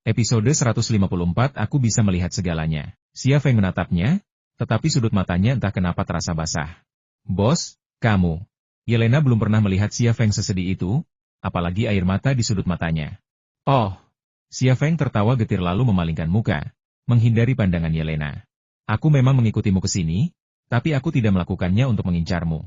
Episode 154 Aku bisa melihat segalanya. Xia Feng menatapnya, tetapi sudut matanya entah kenapa terasa basah. Bos, kamu. Yelena belum pernah melihat Xia Feng sesedih itu, apalagi air mata di sudut matanya. Oh, Xia Feng tertawa getir lalu memalingkan muka, menghindari pandangan Yelena. Aku memang mengikutimu ke sini, tapi aku tidak melakukannya untuk mengincarmu.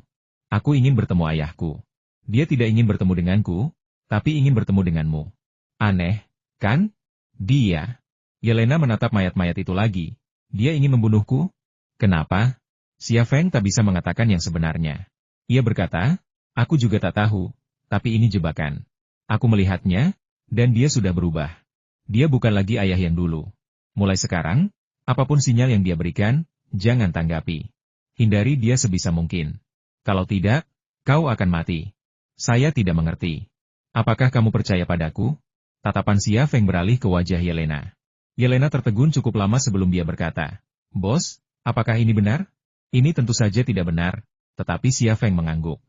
Aku ingin bertemu ayahku. Dia tidak ingin bertemu denganku, tapi ingin bertemu denganmu. Aneh, kan? Dia. Yelena menatap mayat-mayat itu lagi. Dia ingin membunuhku? Kenapa? Xia Feng tak bisa mengatakan yang sebenarnya. Ia berkata, aku juga tak tahu, tapi ini jebakan. Aku melihatnya, dan dia sudah berubah. Dia bukan lagi ayah yang dulu. Mulai sekarang, apapun sinyal yang dia berikan, jangan tanggapi. Hindari dia sebisa mungkin. Kalau tidak, kau akan mati. Saya tidak mengerti. Apakah kamu percaya padaku? Tatapan Xia Feng beralih ke wajah Yelena. Yelena tertegun cukup lama sebelum dia berkata, Bos, apakah ini benar? Ini tentu saja tidak benar, tetapi Xia Feng mengangguk.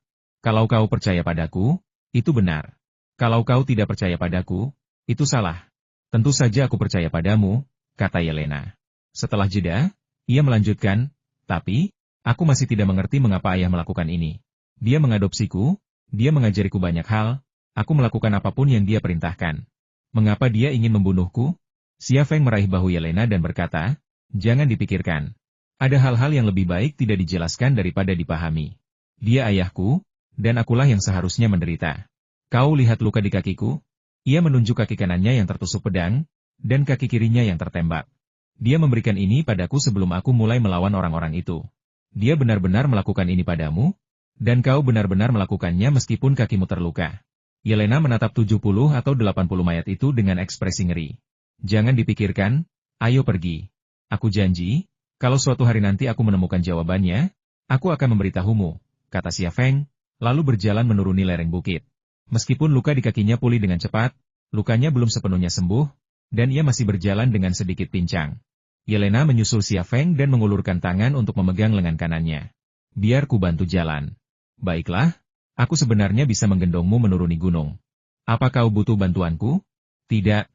Kalau kau percaya padaku, itu benar. Kalau kau tidak percaya padaku, itu salah. Tentu saja aku percaya padamu, kata Yelena. Setelah jeda, ia melanjutkan, tapi, aku masih tidak mengerti mengapa ayah melakukan ini. Dia mengadopsiku, dia mengajariku banyak hal, aku melakukan apapun yang dia perintahkan. Mengapa dia ingin membunuhku? Xia Feng meraih bahu Yelena dan berkata, jangan dipikirkan. Ada hal-hal yang lebih baik tidak dijelaskan daripada dipahami. Dia ayahku, dan akulah yang seharusnya menderita. Kau lihat luka di kakiku? Ia menunjuk kaki kanannya yang tertusuk pedang, dan kaki kirinya yang tertembak. Dia memberikan ini padaku sebelum aku mulai melawan orang-orang itu. Dia benar-benar melakukan ini padamu, dan kau benar-benar melakukannya meskipun kakimu terluka. Yelena menatap 70 atau 80 mayat itu dengan ekspresi ngeri. Jangan dipikirkan, ayo pergi. Aku janji, kalau suatu hari nanti aku menemukan jawabannya, aku akan memberitahumu, kata Xia Feng, lalu berjalan menuruni lereng bukit. Meskipun luka di kakinya pulih dengan cepat, lukanya belum sepenuhnya sembuh, dan ia masih berjalan dengan sedikit pincang. Yelena menyusul Xia Feng dan mengulurkan tangan untuk memegang lengan kanannya. Biar ku bantu jalan. Baiklah. Aku sebenarnya bisa menggendongmu menuruni gunung. Apa kau butuh bantuanku? Tidak,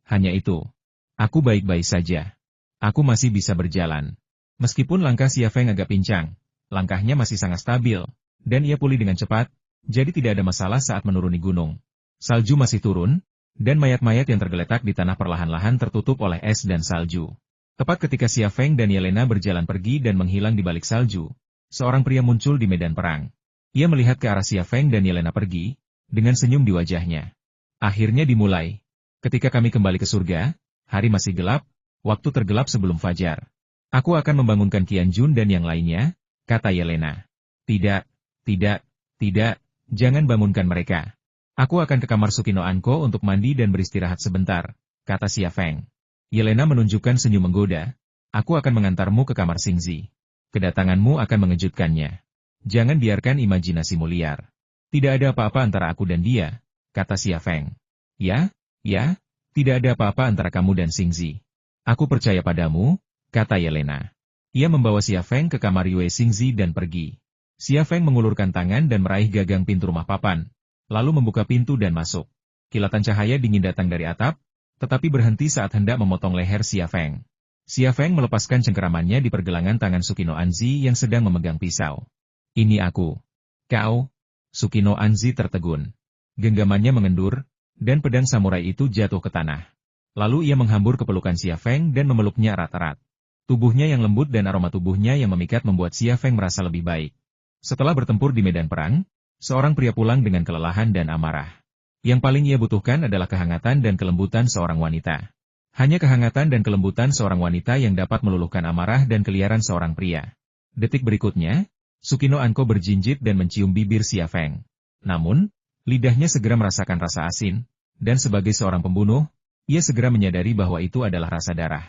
hanya itu. Aku baik-baik saja. Aku masih bisa berjalan. Meskipun langkah Xia Feng agak pincang, langkahnya masih sangat stabil, dan ia pulih dengan cepat, jadi tidak ada masalah saat menuruni gunung. Salju masih turun, dan mayat-mayat yang tergeletak di tanah perlahan-lahan tertutup oleh es dan salju. Tepat ketika Xia Feng dan Yelena berjalan pergi dan menghilang di balik salju, seorang pria muncul di medan perang. Ia melihat ke arah Xia Feng dan Yelena pergi, dengan senyum di wajahnya. Akhirnya dimulai. Ketika kami kembali ke surga, hari masih gelap, waktu tergelap sebelum fajar. Aku akan membangunkan Qian Jun dan yang lainnya, kata Yelena. Tidak, jangan bangunkan mereka. Aku akan ke kamar Sukino Anko untuk mandi dan beristirahat sebentar, kata Xia Feng. Yelena menunjukkan senyum menggoda. Aku akan mengantarmu ke kamar Xingzi. Kedatanganmu akan mengejutkannya. Jangan biarkan imajinasimu liar. Tidak ada apa-apa antara aku dan dia, kata Xia Feng. Ya, tidak ada apa-apa antara kamu dan Xingzi. Aku percaya padamu, kata Yelena. Ia membawa Xia Feng ke kamar Yue Xingzi dan pergi. Xia Feng mengulurkan tangan dan meraih gagang pintu rumah papan, lalu membuka pintu dan masuk. Kilatan cahaya dingin datang dari atap, tetapi berhenti saat hendak memotong leher Xia Feng. Xia Feng melepaskan cengkeramannya di pergelangan tangan Sukino Anzi yang sedang memegang pisau. Ini aku. Kau. Sukino Anzi tertegun. Genggamannya mengendur, dan pedang samurai itu jatuh ke tanah. Lalu ia menghambur ke pelukan Xia Feng dan memeluknya erat-erat. Tubuhnya yang lembut dan aroma tubuhnya yang memikat membuat Xia Feng merasa lebih baik. Setelah bertempur di medan perang, seorang pria pulang dengan kelelahan dan amarah. Yang paling ia butuhkan adalah kehangatan dan kelembutan seorang wanita. Hanya kehangatan dan kelembutan seorang wanita yang dapat meluluhkan amarah dan keliaran seorang pria. Detik berikutnya, Sukino Anko berjinjit dan mencium bibir Xia Feng. Namun, lidahnya segera merasakan rasa asin, dan sebagai seorang pembunuh, ia segera menyadari bahwa itu adalah rasa darah.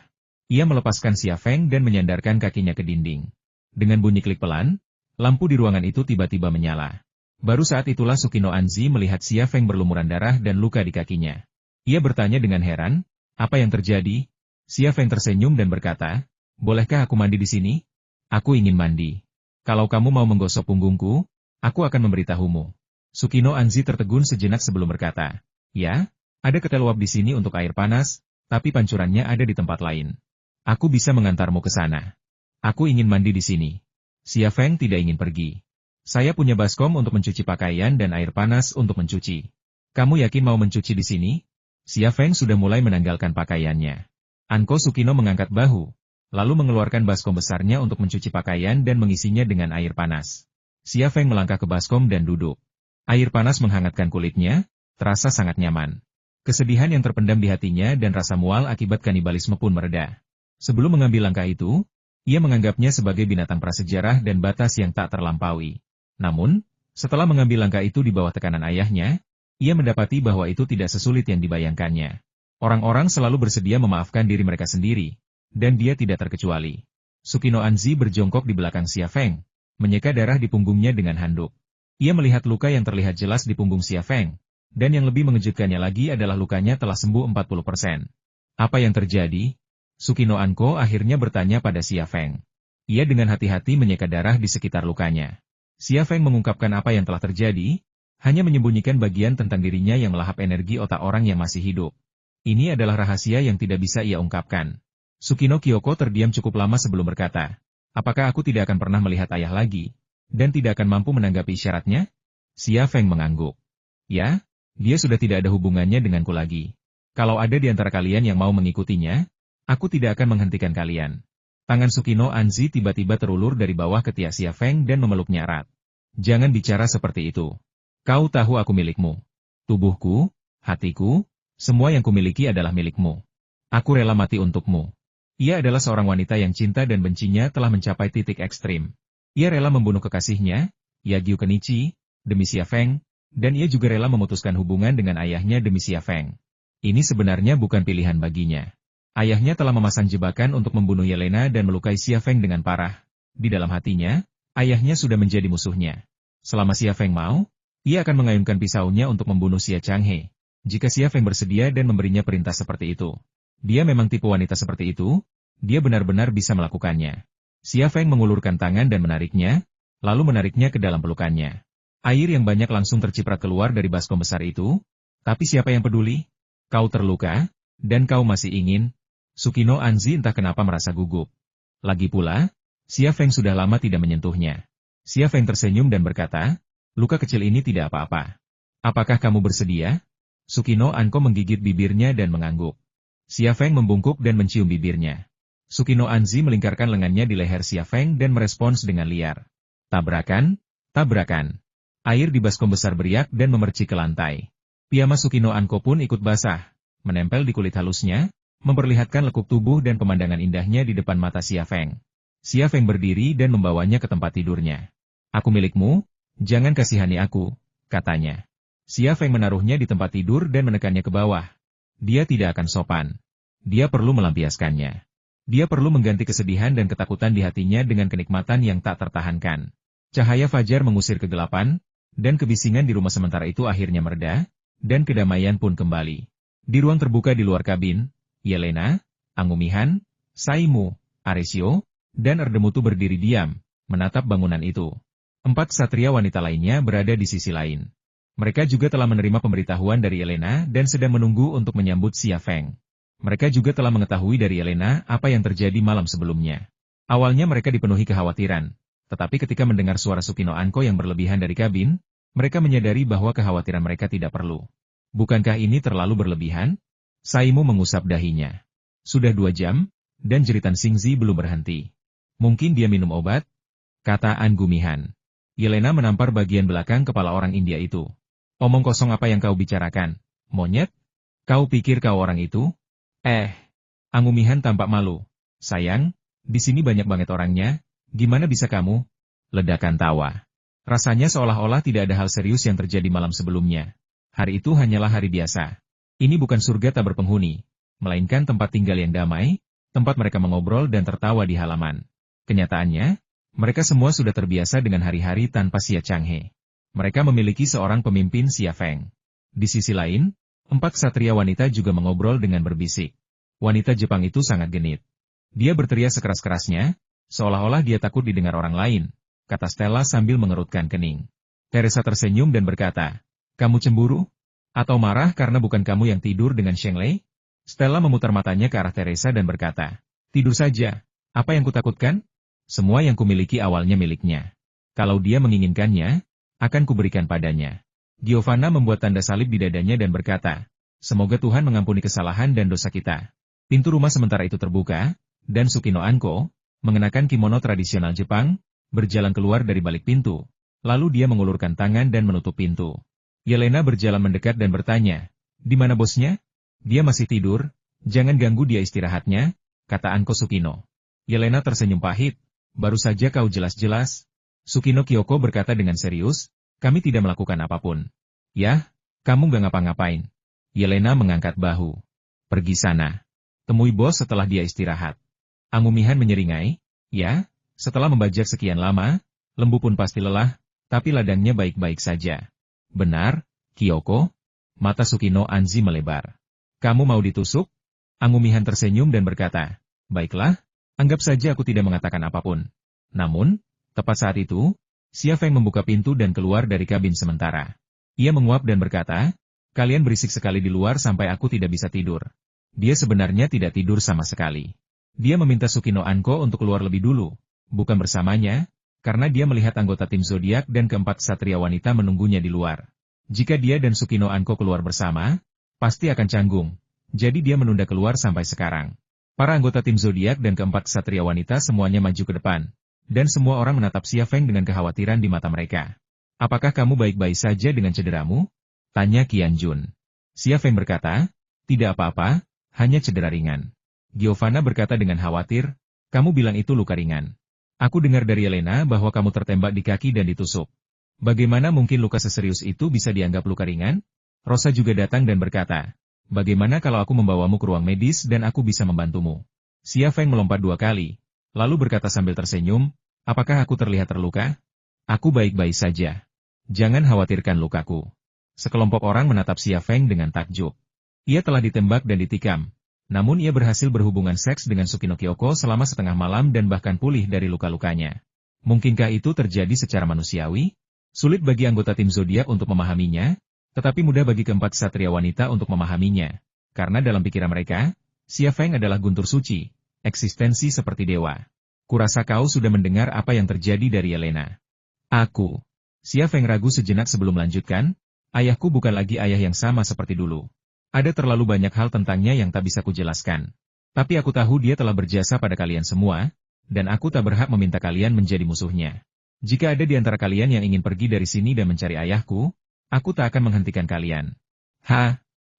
Ia melepaskan Xia Feng dan menyandarkan kakinya ke dinding. Dengan bunyi klik pelan, lampu di ruangan itu tiba-tiba menyala. Baru saat itulah Sukino Anzi melihat Xia Feng berlumuran darah dan luka di kakinya. Ia bertanya dengan heran, apa yang terjadi? Xia Feng tersenyum dan berkata, bolehkah aku mandi di sini? Aku ingin mandi. Kalau kamu mau menggosok punggungku, aku akan memberitahumu. Sukino Anzi tertegun sejenak sebelum berkata, ya, Ada ketel uap di sini untuk air panas, tapi pancurannya ada di tempat lain. Aku bisa mengantarmu ke sana. Aku ingin mandi di sini. Xia Feng tidak ingin pergi. Saya punya baskom untuk mencuci pakaian dan air panas untuk mencuci. Kamu yakin mau mencuci di sini? Xia Feng sudah mulai menanggalkan pakaiannya. Anko Sukino mengangkat bahu, lalu mengeluarkan baskom besarnya untuk mencuci pakaian dan mengisinya dengan air panas. Xia Feng melangkah ke baskom dan duduk. Air panas menghangatkan kulitnya, terasa sangat nyaman. Kesedihan yang terpendam di hatinya dan rasa mual akibat kanibalisme pun mereda. Sebelum mengambil langkah itu, ia menganggapnya sebagai binatang prasejarah dan batas yang tak terlampaui. Namun, setelah mengambil langkah itu di bawah tekanan ayahnya, ia mendapati bahwa itu tidak sesulit yang dibayangkannya. Orang-orang selalu bersedia memaafkan diri mereka sendiri, dan dia tidak terkecuali. Sukino Anzi berjongkok di belakang Xia Feng, menyeka darah di punggungnya dengan handuk. Ia melihat luka yang terlihat jelas di punggung Xia Feng, dan yang lebih mengejutkannya lagi adalah lukanya telah sembuh 40%. Apa yang terjadi? Sukino Anko akhirnya bertanya pada Xia Feng. Ia dengan hati-hati menyeka darah di sekitar lukanya. Xia Feng mengungkapkan apa yang telah terjadi, hanya menyembunyikan bagian tentang dirinya yang melahap energi otak orang yang masih hidup. Ini adalah rahasia yang tidak bisa ia ungkapkan. Sukino Kyoko terdiam cukup lama sebelum berkata, apakah aku tidak akan pernah melihat ayah lagi, dan tidak akan mampu menanggapi isyaratnya? Xia Feng mengangguk. Ya, dia sudah tidak ada hubungannya denganku lagi. Kalau ada di antara kalian yang mau mengikutinya, aku tidak akan menghentikan kalian. Tangan Sukino Anzi tiba-tiba terulur dari bawah ke tiak Xia Feng dan memeluknya erat. Jangan bicara seperti itu. Kau tahu aku milikmu. Tubuhku, hatiku, semua yang kumiliki adalah milikmu. Aku rela mati untukmu. Ia adalah seorang wanita yang cinta dan bencinya telah mencapai titik ekstrim. Ia rela membunuh kekasihnya, Yagyu Kenichi, demi Xia Feng, dan ia juga rela memutuskan hubungan dengan ayahnya demi Xia Feng. Ini sebenarnya bukan pilihan baginya. Ayahnya telah memasang jebakan untuk membunuh Yelena dan melukai Xia Feng dengan parah. Di dalam hatinya, ayahnya sudah menjadi musuhnya. Selama Xia Feng mau, ia akan mengayunkan pisaunya untuk membunuh Xia Changhe. Jika Xia Feng bersedia dan memberinya perintah seperti itu. Dia memang tipe wanita seperti itu, dia benar-benar bisa melakukannya. Xia Feng mengulurkan tangan dan menariknya, lalu menariknya ke dalam pelukannya. Air yang banyak langsung terciprat keluar dari baskom besar itu, tapi siapa yang peduli? Kau terluka, dan kau masih ingin? Sukino Anzi entah kenapa merasa gugup. Lagi pula, Xia Feng sudah lama tidak menyentuhnya. Xia Feng tersenyum dan berkata, luka kecil ini tidak apa-apa. Apakah kamu bersedia? Sukino Anko menggigit bibirnya dan mengangguk. Xia Feng membungkuk dan mencium bibirnya. Sukino Anzi melingkarkan lengannya di leher Xia Feng dan merespons dengan liar. Tabrakan, tabrakan. Air di baskom besar beriak dan memercik ke lantai. Piyama Sukino Anko pun ikut basah, menempel di kulit halusnya, memperlihatkan lekuk tubuh dan pemandangan indahnya di depan mata Xia Feng. Xia Feng berdiri dan membawanya ke tempat tidurnya. Aku milikmu, jangan kasihani aku, katanya. Xia Feng menaruhnya di tempat tidur dan menekannya ke bawah. Dia tidak akan sopan. Dia perlu melampiaskannya. Dia perlu mengganti kesedihan dan ketakutan di hatinya dengan kenikmatan yang tak tertahankan. Cahaya fajar mengusir kegelapan, dan kebisingan di rumah sementara itu akhirnya mereda, dan kedamaian pun kembali. Di ruang terbuka di luar kabin, Yelena, Angumihan, Saimu, Aresio, dan Erdemutu berdiri diam, menatap bangunan itu. 4 ksatria wanita lainnya berada di sisi lain. Mereka juga telah menerima pemberitahuan dari Yelena dan sedang menunggu untuk menyambut Xia Feng. Mereka juga telah mengetahui dari Yelena apa yang terjadi malam sebelumnya. Awalnya mereka dipenuhi kekhawatiran, tetapi ketika mendengar suara Sukino Anko yang berlebihan dari kabin, mereka menyadari bahwa kekhawatiran mereka tidak perlu. Bukankah ini terlalu berlebihan? Saimu mengusap dahinya. Sudah 2 jam, dan jeritan Xingzi belum berhenti. Mungkin dia minum obat? Kata Angumihan. Yelena menampar bagian belakang kepala orang India itu. Omong kosong apa yang kau bicarakan, monyet? Kau pikir kau orang itu? Angumihan tampak malu. Sayang, di sini banyak banget orangnya, gimana bisa kamu? Ledakan tawa. Rasanya seolah-olah tidak ada hal serius yang terjadi malam sebelumnya. Hari itu hanyalah hari biasa. Ini bukan surga tak berpenghuni, melainkan tempat tinggal yang damai, tempat mereka mengobrol dan tertawa di halaman. Kenyataannya, mereka semua sudah terbiasa dengan hari-hari tanpa Xia Changhe. Mereka memiliki seorang pemimpin Xia Feng. Di sisi lain, 4 ksatria wanita juga mengobrol dengan berbisik. Wanita Jepang itu sangat genit. Dia berteriak sekeras-kerasnya, seolah-olah dia takut didengar orang lain, kata Stella sambil mengerutkan kening. Teresa tersenyum dan berkata, kamu cemburu? Atau marah karena bukan kamu yang tidur dengan Shenglei? Stella memutar matanya ke arah Teresa dan berkata, tidur saja. Apa yang kutakutkan? Semua yang kumiliki awalnya miliknya. Kalau dia menginginkannya, akan kuberikan padanya. Giovanna membuat tanda salib di dadanya dan berkata, semoga Tuhan mengampuni kesalahan dan dosa kita. Pintu rumah sementara itu terbuka, dan Sukino Anko, mengenakan kimono tradisional Jepang, berjalan keluar dari balik pintu. Lalu dia mengulurkan tangan dan menutup pintu. Yelena berjalan mendekat dan bertanya, di mana bosnya? Dia masih tidur, jangan ganggu dia istirahatnya, kata Anko Sukino. Yelena tersenyum pahit, baru saja kau jelas-jelas. Sukino Kyoko berkata dengan serius, kami tidak melakukan apapun. Yah, kamu gak ngapa-ngapain. Yelena mengangkat bahu. Pergi sana. Temui bos setelah dia istirahat. Angumihan menyeringai, ya, setelah membajak sekian lama, lembu pun pasti lelah, tapi ladangnya baik-baik saja. Benar, Kyoko? Mata Sukino Anzi melebar. Kamu mau ditusuk? Angumihan tersenyum dan berkata, baiklah, anggap saja aku tidak mengatakan apapun. Namun, tepat saat itu, Xia Feng membuka pintu dan keluar dari kabin sementara. Ia menguap dan berkata, kalian berisik sekali di luar sampai aku tidak bisa tidur. Dia sebenarnya tidak tidur sama sekali. Dia meminta Sukino Anko untuk keluar lebih dulu, bukan bersamanya, karena dia melihat anggota tim zodiak dan keempat ksatria wanita menunggunya di luar. Jika dia dan Sukino Anko keluar bersama, pasti akan canggung, jadi dia menunda keluar sampai sekarang. Para anggota tim zodiak dan keempat ksatria wanita semuanya maju ke depan, dan semua orang menatap Xia Feng dengan kekhawatiran di mata mereka. Apakah kamu baik-baik saja dengan cederamu? Tanya Qian Jun. Xia Feng berkata, tidak apa-apa, hanya cedera ringan. Giovanna berkata dengan khawatir, kamu bilang itu luka ringan. Aku dengar dari Yelena bahwa kamu tertembak di kaki dan ditusuk. Bagaimana mungkin luka seserius itu bisa dianggap luka ringan? Rosa juga datang dan berkata, bagaimana kalau aku membawamu ke ruang medis dan aku bisa membantumu? Xia Feng melompat 2 kali, lalu berkata sambil tersenyum, apakah aku terlihat terluka? Aku baik-baik saja. Jangan khawatirkan lukaku. Sekelompok orang menatap Xia Feng dengan takjub. Ia telah ditembak dan ditikam. Namun ia berhasil berhubungan seks dengan Sukino Kyoko selama setengah malam dan bahkan pulih dari luka-lukanya. Mungkinkah itu terjadi secara manusiawi? Sulit bagi anggota tim zodiak untuk memahaminya, tetapi mudah bagi keempat ksatria wanita untuk memahaminya. Karena dalam pikiran mereka, Xia Feng adalah guntur suci, eksistensi seperti dewa. Kurasa kau sudah mendengar apa yang terjadi dari Yelena. Aku. Xia Feng ragu sejenak sebelum melanjutkan, ayahku bukan lagi ayah yang sama seperti dulu. Ada terlalu banyak hal tentangnya yang tak bisa kujelaskan. Tapi aku tahu dia telah berjasa pada kalian semua, dan aku tak berhak meminta kalian menjadi musuhnya. Jika ada di antara kalian yang ingin pergi dari sini dan mencari ayahku, aku tak akan menghentikan kalian.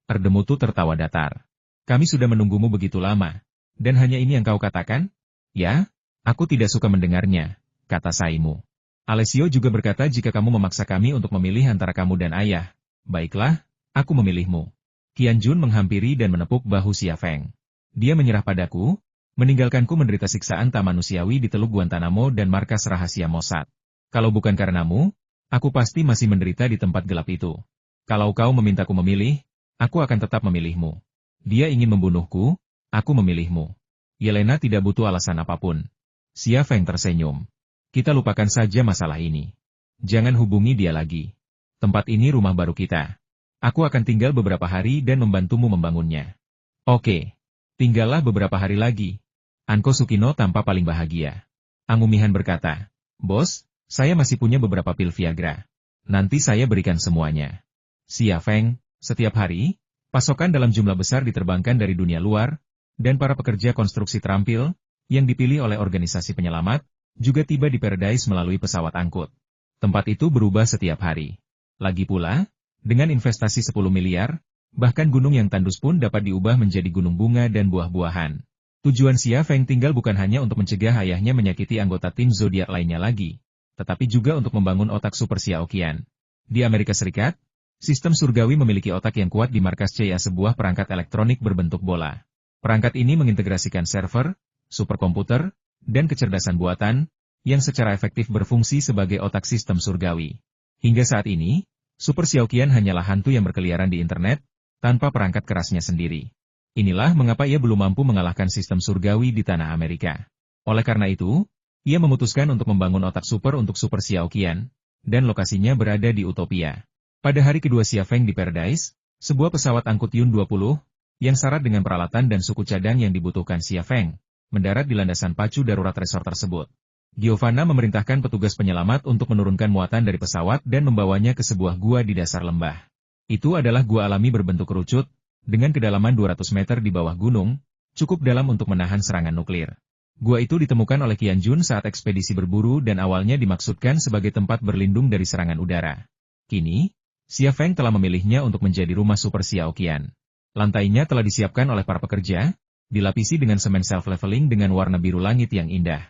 Erdemutu tertawa datar. Kami sudah menunggumu begitu lama, dan hanya ini yang kau katakan? Ya, aku tidak suka mendengarnya, kata Saimu. Alessio juga berkata jika kamu memaksa kami untuk memilih antara kamu dan ayah, baiklah, aku memilihmu. Qian Jun menghampiri dan menepuk bahu Xia Feng. Dia menyerah padaku, meninggalkanku menderita siksaan tak manusiawi di Teluk Guantanamo dan markas rahasia Mossad. Kalau bukan karenamu, aku pasti masih menderita di tempat gelap itu. Kalau kau memintaku memilih, aku akan tetap memilihmu. Dia ingin membunuhku, aku memilihmu. Yelena tidak butuh alasan apapun. Xia Feng tersenyum. Kita lupakan saja masalah ini. Jangan hubungi dia lagi. Tempat ini rumah baru kita. Aku akan tinggal beberapa hari dan membantumu membangunnya. Oke. Tinggallah beberapa hari lagi. Anko Sukino tampak paling bahagia. Angumihan berkata, bos, saya masih punya beberapa pil Viagra. Nanti saya berikan semuanya. Xia Feng, setiap hari, pasokan dalam jumlah besar diterbangkan dari dunia luar, dan para pekerja konstruksi terampil, yang dipilih oleh organisasi penyelamat, juga tiba di Paradise melalui pesawat angkut. Tempat itu berubah setiap hari. Lagi pula, dengan investasi 10 miliar, bahkan gunung yang tandus pun dapat diubah menjadi gunung bunga dan buah-buahan. Tujuan Xia Feng tinggal bukan hanya untuk mencegah ayahnya menyakiti anggota tim zodiak lainnya lagi, tetapi juga untuk membangun otak Super Xiaoqian. Di Amerika Serikat, sistem surgawi memiliki otak yang kuat di markas CIA, sebuah perangkat elektronik berbentuk bola. Perangkat ini mengintegrasikan server, superkomputer, dan kecerdasan buatan, yang secara efektif berfungsi sebagai otak sistem surgawi. Hingga saat ini, Super Xiaoqian hanyalah hantu yang berkeliaran di internet, tanpa perangkat kerasnya sendiri. Inilah mengapa ia belum mampu mengalahkan sistem surgawi di tanah Amerika. Oleh karena itu, ia memutuskan untuk membangun otak super untuk Super Xiaoqian, dan lokasinya berada di Utopia. Pada hari kedua Xia Feng di Paradise, Sebuah pesawat angkut Yun-20, yang syarat dengan peralatan dan suku cadang yang dibutuhkan Xia Feng, mendarat di landasan pacu darurat resor tersebut. Giovanna memerintahkan petugas penyelamat untuk menurunkan muatan dari pesawat dan membawanya ke sebuah gua di dasar lembah. Itu adalah gua alami berbentuk kerucut, dengan kedalaman 200 meter di bawah gunung, cukup dalam untuk menahan serangan nuklir. Gua itu ditemukan oleh Qian Jun saat ekspedisi berburu dan awalnya dimaksudkan sebagai tempat berlindung dari serangan udara. Kini, Xia Feng telah memilihnya untuk menjadi rumah Super Xiao Qian. Lantainya telah disiapkan oleh para pekerja, dilapisi dengan semen self-leveling dengan warna biru langit yang indah.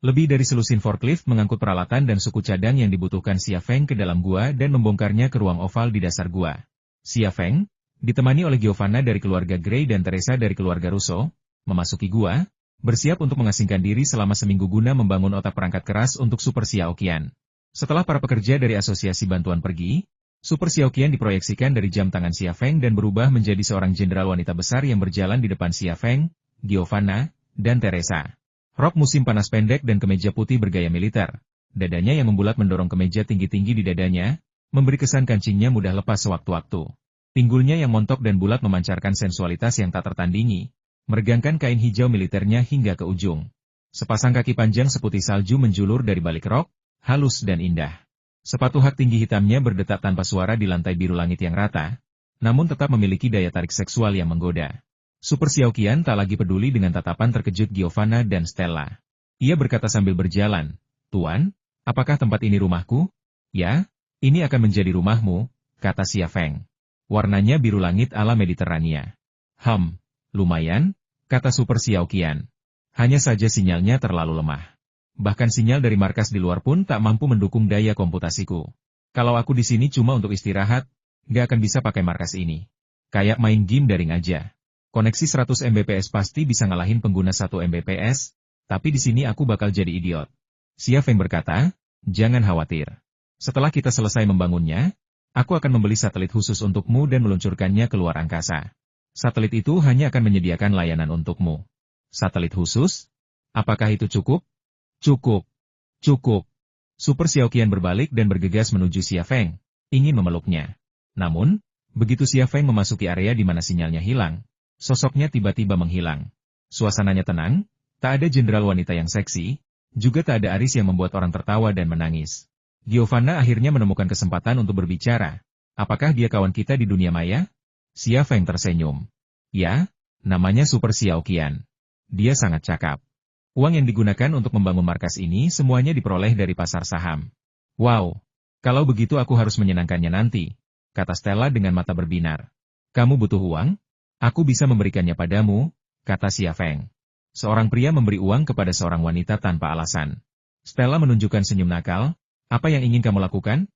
Lebih dari selusin forklift mengangkut peralatan dan suku cadang yang dibutuhkan Xia Feng ke dalam gua dan membongkarnya ke ruang oval di dasar gua. Xia Feng, ditemani oleh Giovanna dari keluarga Gray dan Teresa dari keluarga Russo, memasuki gua, bersiap untuk mengasingkan diri selama seminggu guna membangun otak perangkat keras untuk Super Xiao Qian. Setelah para pekerja dari asosiasi bantuan pergi, Super Xiao Qian diproyeksikan dari jam tangan Xia Feng dan berubah menjadi seorang jenderal wanita besar yang berjalan di depan Xia Feng, Giovanna, dan Teresa. Rok musim panas pendek dan kemeja putih bergaya militer. Dadanya yang membulat mendorong kemeja tinggi-tinggi di dadanya, memberi kesan kancingnya mudah lepas sewaktu-waktu. Pinggulnya yang montok dan bulat memancarkan sensualitas yang tak tertandingi, meregangkan kain hijau militernya hingga ke ujung. Sepasang kaki panjang seputih salju menjulur dari balik rok, halus dan indah. Sepatu hak tinggi hitamnya berdetak tanpa suara di lantai biru langit yang rata, namun tetap memiliki daya tarik seksual yang menggoda. Super Xiao Qian tak lagi peduli dengan tatapan terkejut Giovanna dan Stella. Ia berkata sambil berjalan, "Tuan, apakah tempat ini rumahku?" "Ya, ini akan menjadi rumahmu," kata Xia Feng. Warnanya biru langit ala Mediterania. Lumayan, kata Super Xiao Qian. Hanya saja sinyalnya terlalu lemah. Bahkan sinyal dari markas di luar pun tak mampu mendukung daya komputasiku. Kalau aku di sini cuma untuk istirahat, gak akan bisa pakai markas ini. Kayak main game daring aja. Koneksi 100 Mbps pasti bisa ngalahin pengguna 1 Mbps, tapi di sini aku bakal jadi idiot. Xia Feng berkata, jangan khawatir. Setelah kita selesai membangunnya, aku akan membeli satelit khusus untukmu dan meluncurkannya ke luar angkasa. Satelit itu hanya akan menyediakan layanan untukmu. Satelit khusus? Apakah itu cukup? Cukup. Cukup. Super Xiao Qian berbalik dan bergegas menuju Xia Feng, ingin memeluknya. Namun, begitu Xia Feng memasuki area di mana sinyalnya hilang, sosoknya tiba-tiba menghilang. Suasananya tenang, tak ada jenderal wanita yang seksi, juga tak ada aris yang membuat orang tertawa dan menangis. Giovanna akhirnya menemukan kesempatan untuk berbicara. Apakah dia kawan kita di dunia maya? Xia Feng tersenyum. Ya, namanya Super Xiao Qian. Dia sangat cakap. Uang yang digunakan untuk membangun markas ini semuanya diperoleh dari pasar saham. Wow, kalau begitu aku harus menyenangkannya nanti, kata Stella dengan mata berbinar. Kamu butuh uang? Aku bisa memberikannya padamu, kata Xia Feng. Seorang pria memberi uang kepada seorang wanita tanpa alasan. Stella menunjukkan senyum nakal. Apa yang ingin kamu lakukan?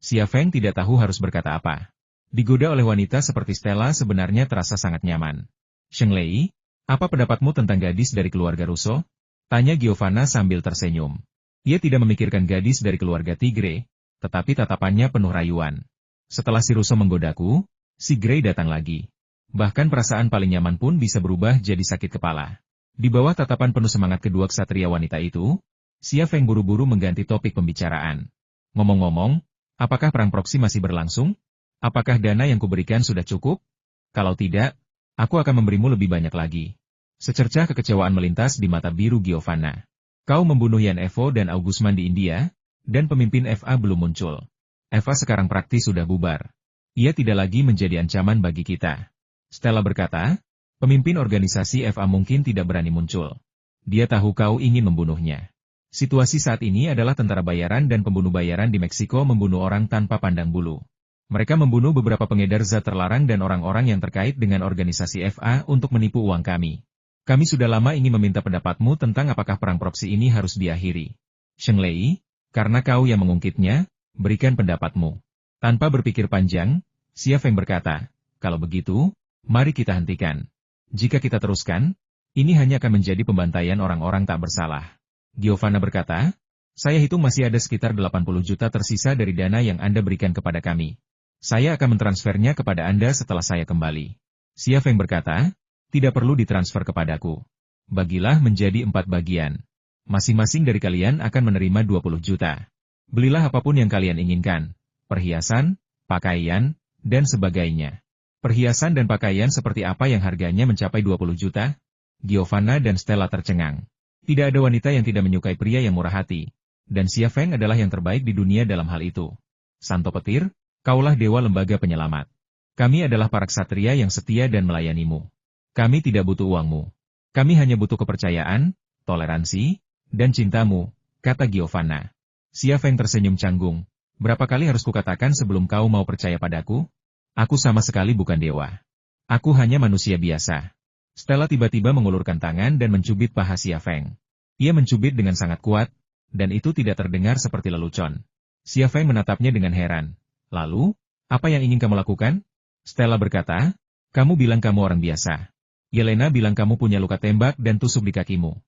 Xia Feng tidak tahu harus berkata apa. Digoda oleh wanita seperti Stella sebenarnya terasa sangat nyaman. Sheng Lei, apa pendapatmu tentang gadis dari keluarga Russo? Tanya Giovanna sambil tersenyum. Ia tidak memikirkan gadis dari keluarga Tigre, tetapi tatapannya penuh rayuan. Setelah si Russo menggodaku, si Gray datang lagi. Bahkan perasaan paling nyaman pun bisa berubah jadi sakit kepala. Di bawah tatapan penuh semangat kedua ksatria wanita itu, Xia Feng buru-buru mengganti topik pembicaraan. Ngomong-ngomong, apakah perang proksi masih berlangsung? Apakah dana yang kuberikan sudah cukup? Kalau tidak, aku akan memberimu lebih banyak lagi. Secercah kekecewaan melintas di mata biru Giovanna. Kau membunuh Yan Evo dan Augusman di India, dan pemimpin FA belum muncul. FA sekarang praktis sudah bubar. Ia tidak lagi menjadi ancaman bagi kita. Stella berkata, pemimpin organisasi FA mungkin tidak berani muncul. Dia tahu kau ingin membunuhnya. Situasi saat ini adalah tentara bayaran dan pembunuh bayaran di Meksiko membunuh orang tanpa pandang bulu. Mereka membunuh beberapa pengedar zat terlarang dan orang-orang yang terkait dengan organisasi FA untuk menipu uang kami. Kami sudah lama ingin meminta pendapatmu tentang apakah perang proksi ini harus diakhiri. Sheng Lei, karena kau yang mengungkitnya, berikan pendapatmu. Tanpa berpikir panjang, Xia Feng berkata, kalau begitu, mari kita hentikan. Jika kita teruskan, ini hanya akan menjadi pembantaian orang-orang tak bersalah. Giovanna berkata, saya hitung masih ada sekitar 80 juta tersisa dari dana yang Anda berikan kepada kami. Saya akan mentransfernya kepada Anda setelah saya kembali. Xia Feng berkata, tidak perlu ditransfer kepadaku. Bagilah menjadi 4 bagian. Masing-masing dari kalian akan menerima 20 juta. Belilah apapun yang kalian inginkan. Perhiasan, pakaian, dan sebagainya. Perhiasan dan pakaian seperti apa yang harganya mencapai 20 juta? Giovanna dan Stella tercengang. Tidak ada wanita yang tidak menyukai pria yang murah hati. Dan Xia Feng adalah yang terbaik di dunia dalam hal itu. Santo petir, kaulah dewa lembaga penyelamat. Kami adalah para ksatria yang setia dan melayanimu. Kami tidak butuh uangmu. Kami hanya butuh kepercayaan, toleransi, dan cintamu, kata Giovanna. Xia Feng tersenyum canggung. Berapa kali harus kukatakan sebelum kau mau percaya padaku? Aku sama sekali bukan dewa. Aku hanya manusia biasa. Stella tiba-tiba mengulurkan tangan dan mencubit paha Xia Feng. Ia mencubit dengan sangat kuat, dan itu tidak terdengar seperti lelucon. Xia Feng menatapnya dengan heran. Lalu, apa yang ingin kamu lakukan? Stella berkata, kamu bilang kamu orang biasa. Yelena bilang kamu punya luka tembak dan tusuk di kakimu.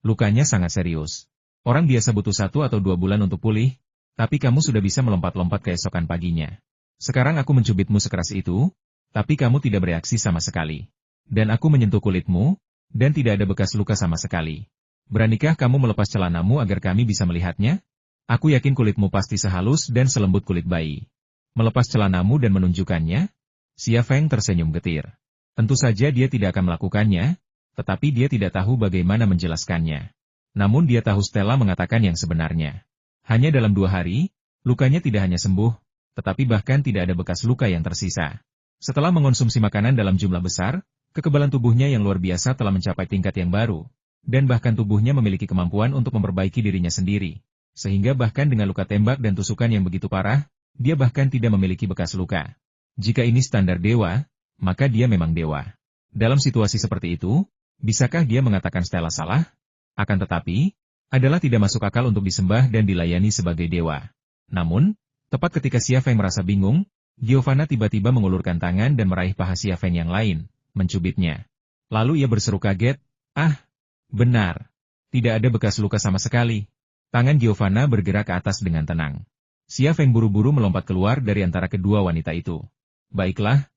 Lukanya sangat serius. Orang biasa butuh 1 atau 2 bulan untuk pulih, tapi kamu sudah bisa melompat-lompat keesokan paginya. Sekarang aku mencubitmu sekeras itu, tapi kamu tidak bereaksi sama sekali. Dan aku menyentuh kulitmu, dan tidak ada bekas luka sama sekali. Beranikah kamu melepas celanamu agar kami bisa melihatnya? Aku yakin kulitmu pasti sehalus dan selembut kulit bayi. Melepas celanamu dan menunjukkannya? Xia Feng tersenyum getir. Tentu saja dia tidak akan melakukannya, tetapi dia tidak tahu bagaimana menjelaskannya. Namun dia tahu Stella mengatakan yang sebenarnya. Hanya dalam 2 hari, lukanya tidak hanya sembuh, tetapi bahkan tidak ada bekas luka yang tersisa. Setelah mengonsumsi makanan dalam jumlah besar, kekebalan tubuhnya yang luar biasa telah mencapai tingkat yang baru, dan bahkan tubuhnya memiliki kemampuan untuk memperbaiki dirinya sendiri. Sehingga bahkan dengan luka tembak dan tusukan yang begitu parah, dia bahkan tidak memiliki bekas luka. Jika ini standar dewa, maka dia memang dewa. Dalam situasi seperti itu, bisakah dia mengatakan Stella salah? Akan tetapi, adalah tidak masuk akal untuk disembah dan dilayani sebagai dewa. Namun, tepat ketika Xia Feng merasa bingung, Giovanna tiba-tiba mengulurkan tangan dan meraih paha Xia Feng yang lain, mencubitnya. Lalu ia berseru kaget, "Ah, benar. Tidak ada bekas luka sama sekali." Tangan Giovanna bergerak ke atas dengan tenang. Xia Feng buru-buru melompat keluar dari antara kedua wanita itu. Baiklah,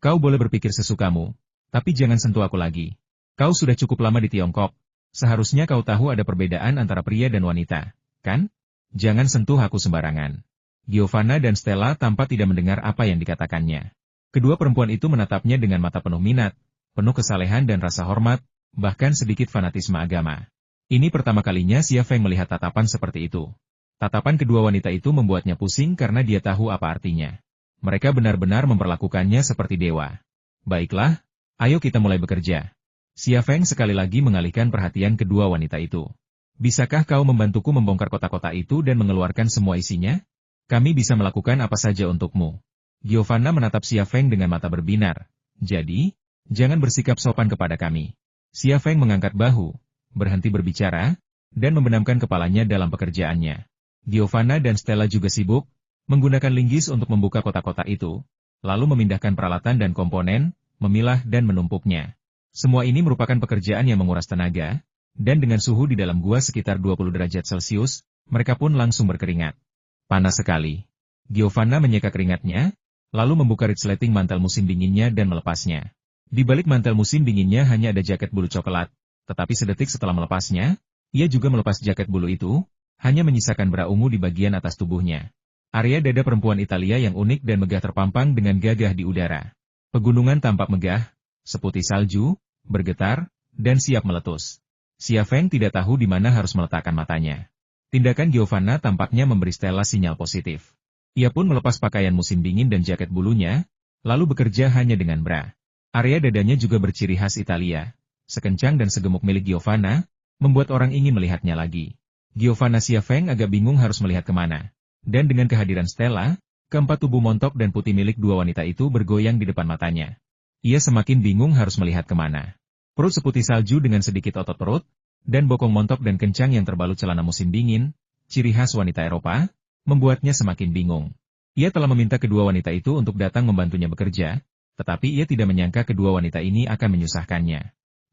kau boleh berpikir sesukamu, tapi jangan sentuh aku lagi. Kau sudah cukup lama di Tiongkok. Seharusnya kau tahu ada perbedaan antara pria dan wanita, kan? Jangan sentuh aku sembarangan. Giovanna dan Stella tampak tidak mendengar apa yang dikatakannya. Kedua perempuan itu menatapnya dengan mata penuh minat, penuh kesalehan dan rasa hormat, bahkan sedikit fanatisme agama. Ini pertama kalinya Xia Feng melihat tatapan seperti itu. Tatapan kedua wanita itu membuatnya pusing karena dia tahu apa artinya. Mereka benar-benar memperlakukannya seperti dewa. Baiklah, ayo kita mulai bekerja. Xia Feng sekali lagi mengalihkan perhatian kedua wanita itu. Bisakah kau membantuku membongkar kotak-kotak itu dan mengeluarkan semua isinya? Kami bisa melakukan apa saja untukmu. Giovanna menatap Xia Feng dengan mata berbinar. Jadi, jangan bersikap sopan kepada kami. Xia Feng mengangkat bahu, berhenti berbicara, dan membenamkan kepalanya dalam pekerjaannya. Giovanna dan Stella juga sibuk, menggunakan linggis untuk membuka kotak-kotak itu, lalu memindahkan peralatan dan komponen, memilah dan menumpuknya. Semua ini merupakan pekerjaan yang menguras tenaga, dan dengan suhu di dalam gua sekitar 20 derajat Celcius, mereka pun langsung berkeringat. Panas sekali. Giovanna menyeka keringatnya, lalu membuka resleting mantel musim dinginnya dan melepasnya. Di balik mantel musim dinginnya hanya ada jaket bulu coklat, tetapi sedetik setelah melepasnya, ia juga melepas jaket bulu itu, hanya menyisakan bra ungu di bagian atas tubuhnya. Area dada perempuan Italia yang unik dan megah terpampang dengan gagah di udara. Pegunungan tampak megah, seputih salju, bergetar, dan siap meletus. Xia Feng tidak tahu di mana harus meletakkan matanya. Tindakan Giovanna tampaknya memberi Stella sinyal positif. Ia pun melepas pakaian musim dingin dan jaket bulunya, lalu bekerja hanya dengan bra. Area dadanya juga berciri khas Italia. Sekencang dan segemuk milik Giovanna, membuat orang ingin melihatnya lagi. Giovanna Xia Feng agak bingung harus melihat kemana. Dan dengan kehadiran Stella, keempat tubuh montok dan putih milik dua wanita itu bergoyang di depan matanya. Ia semakin bingung harus melihat kemana. Perut seputih salju dengan sedikit otot perut, dan bokong montok dan kencang yang terbalut celana musim dingin, ciri khas wanita Eropa, membuatnya semakin bingung. Ia telah meminta kedua wanita itu untuk datang membantunya bekerja, tetapi ia tidak menyangka kedua wanita ini akan menyusahkannya.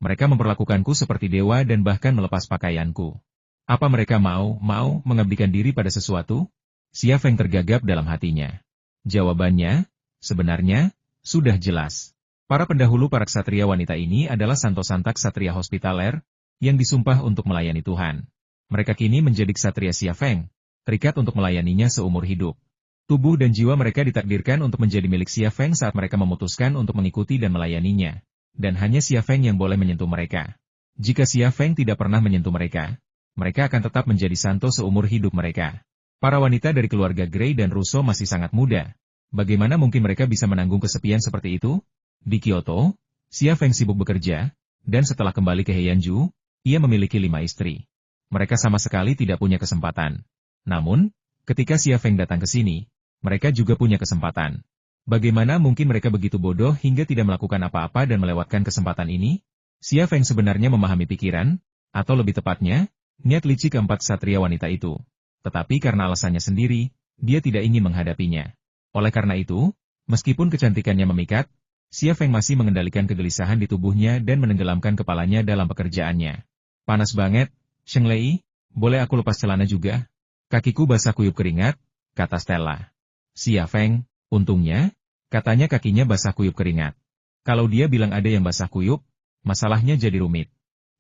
Mereka memperlakukanku seperti dewa dan bahkan melepas pakaianku. Apa mereka mau mengabdikan diri pada sesuatu? Xia Feng tergagap dalam hatinya. Jawabannya, sebenarnya, sudah jelas. Para pendahulu para ksatria wanita ini adalah santo-santa ksatria hospitaler, yang disumpah untuk melayani Tuhan. Mereka kini menjadi ksatria Xia Feng, terikat untuk melayaninya seumur hidup. Tubuh dan jiwa mereka ditakdirkan untuk menjadi milik Xia Feng saat mereka memutuskan untuk mengikuti dan melayaninya. Dan hanya Xia Feng yang boleh menyentuh mereka. Jika Xia Feng tidak pernah menyentuh mereka, mereka akan tetap menjadi santo seumur hidup mereka. Para wanita dari keluarga Gray dan Russo masih sangat muda. Bagaimana mungkin mereka bisa menanggung kesepian seperti itu? Di Kyoto, Xia Feng sibuk bekerja, dan setelah kembali ke Heianju, ia memiliki 5 istri. Mereka sama sekali tidak punya kesempatan. Namun, ketika Xia Feng datang ke sini, mereka juga punya kesempatan. Bagaimana mungkin mereka begitu bodoh hingga tidak melakukan apa-apa dan melewatkan kesempatan ini? Xia Feng sebenarnya memahami pikiran, atau lebih tepatnya, niat licik keempat ksatria wanita itu. Tetapi karena alasannya sendiri, dia tidak ingin menghadapinya. Oleh karena itu, meskipun kecantikannya memikat, Xia Feng masih mengendalikan kegelisahan di tubuhnya dan menenggelamkan kepalanya dalam pekerjaannya. Panas banget, Sheng Lei, boleh aku lepas celana juga? Kakiku basah kuyup keringat, kata Stella. Xia Feng, untungnya, katanya kakinya basah kuyup keringat. Kalau dia bilang ada yang basah kuyup, masalahnya jadi rumit.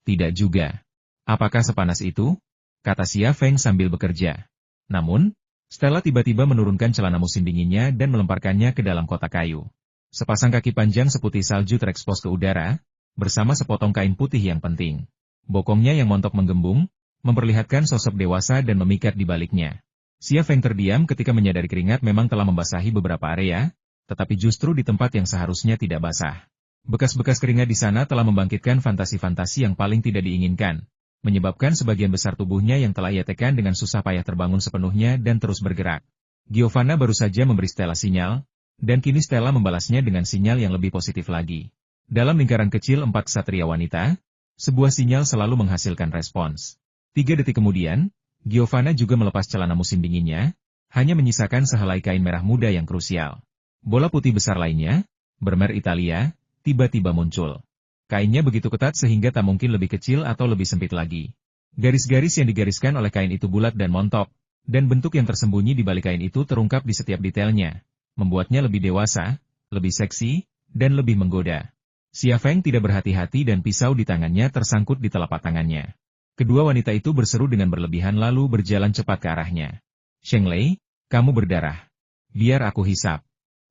Tidak juga. Apakah sepanas itu? Kata Xia Feng sambil bekerja. Namun, Stella tiba-tiba menurunkan celana musim dinginnya dan melemparkannya ke dalam kotak kayu. Sepasang kaki panjang seputih salju terekspos ke udara, bersama sepotong kain putih yang penting. Bokongnya yang montok menggembung, memperlihatkan sosok dewasa dan memikat di baliknya. Xia Feng terdiam ketika menyadari keringat memang telah membasahi beberapa area, tetapi justru di tempat yang seharusnya tidak basah. Bekas-bekas keringat di sana telah membangkitkan fantasi-fantasi yang paling tidak diinginkan, menyebabkan sebagian besar tubuhnya yang telah ia tekan dengan susah payah terbangun sepenuhnya dan terus bergerak. Giovanna baru saja memberi Stella sinyal, dan kini Stella membalasnya dengan sinyal yang lebih positif lagi. Dalam lingkaran kecil 4 ksatria wanita, sebuah sinyal selalu menghasilkan respons. 3 detik kemudian, Giovanna juga melepas celana musim dinginnya, hanya menyisakan sehelai kain merah muda yang krusial. Bola putih besar lainnya, bermer Italia, tiba-tiba muncul. Kainnya begitu ketat sehingga tak mungkin lebih kecil atau lebih sempit lagi. Garis-garis yang digariskan oleh kain itu bulat dan montok, dan bentuk yang tersembunyi di balik kain itu terungkap di setiap detailnya, membuatnya lebih dewasa, lebih seksi, dan lebih menggoda. Xia Feng tidak berhati-hati dan pisau di tangannya tersangkut di telapak tangannya. Kedua wanita itu berseru dengan berlebihan lalu berjalan cepat ke arahnya. Sheng Lei, kamu berdarah. Biar aku hisap.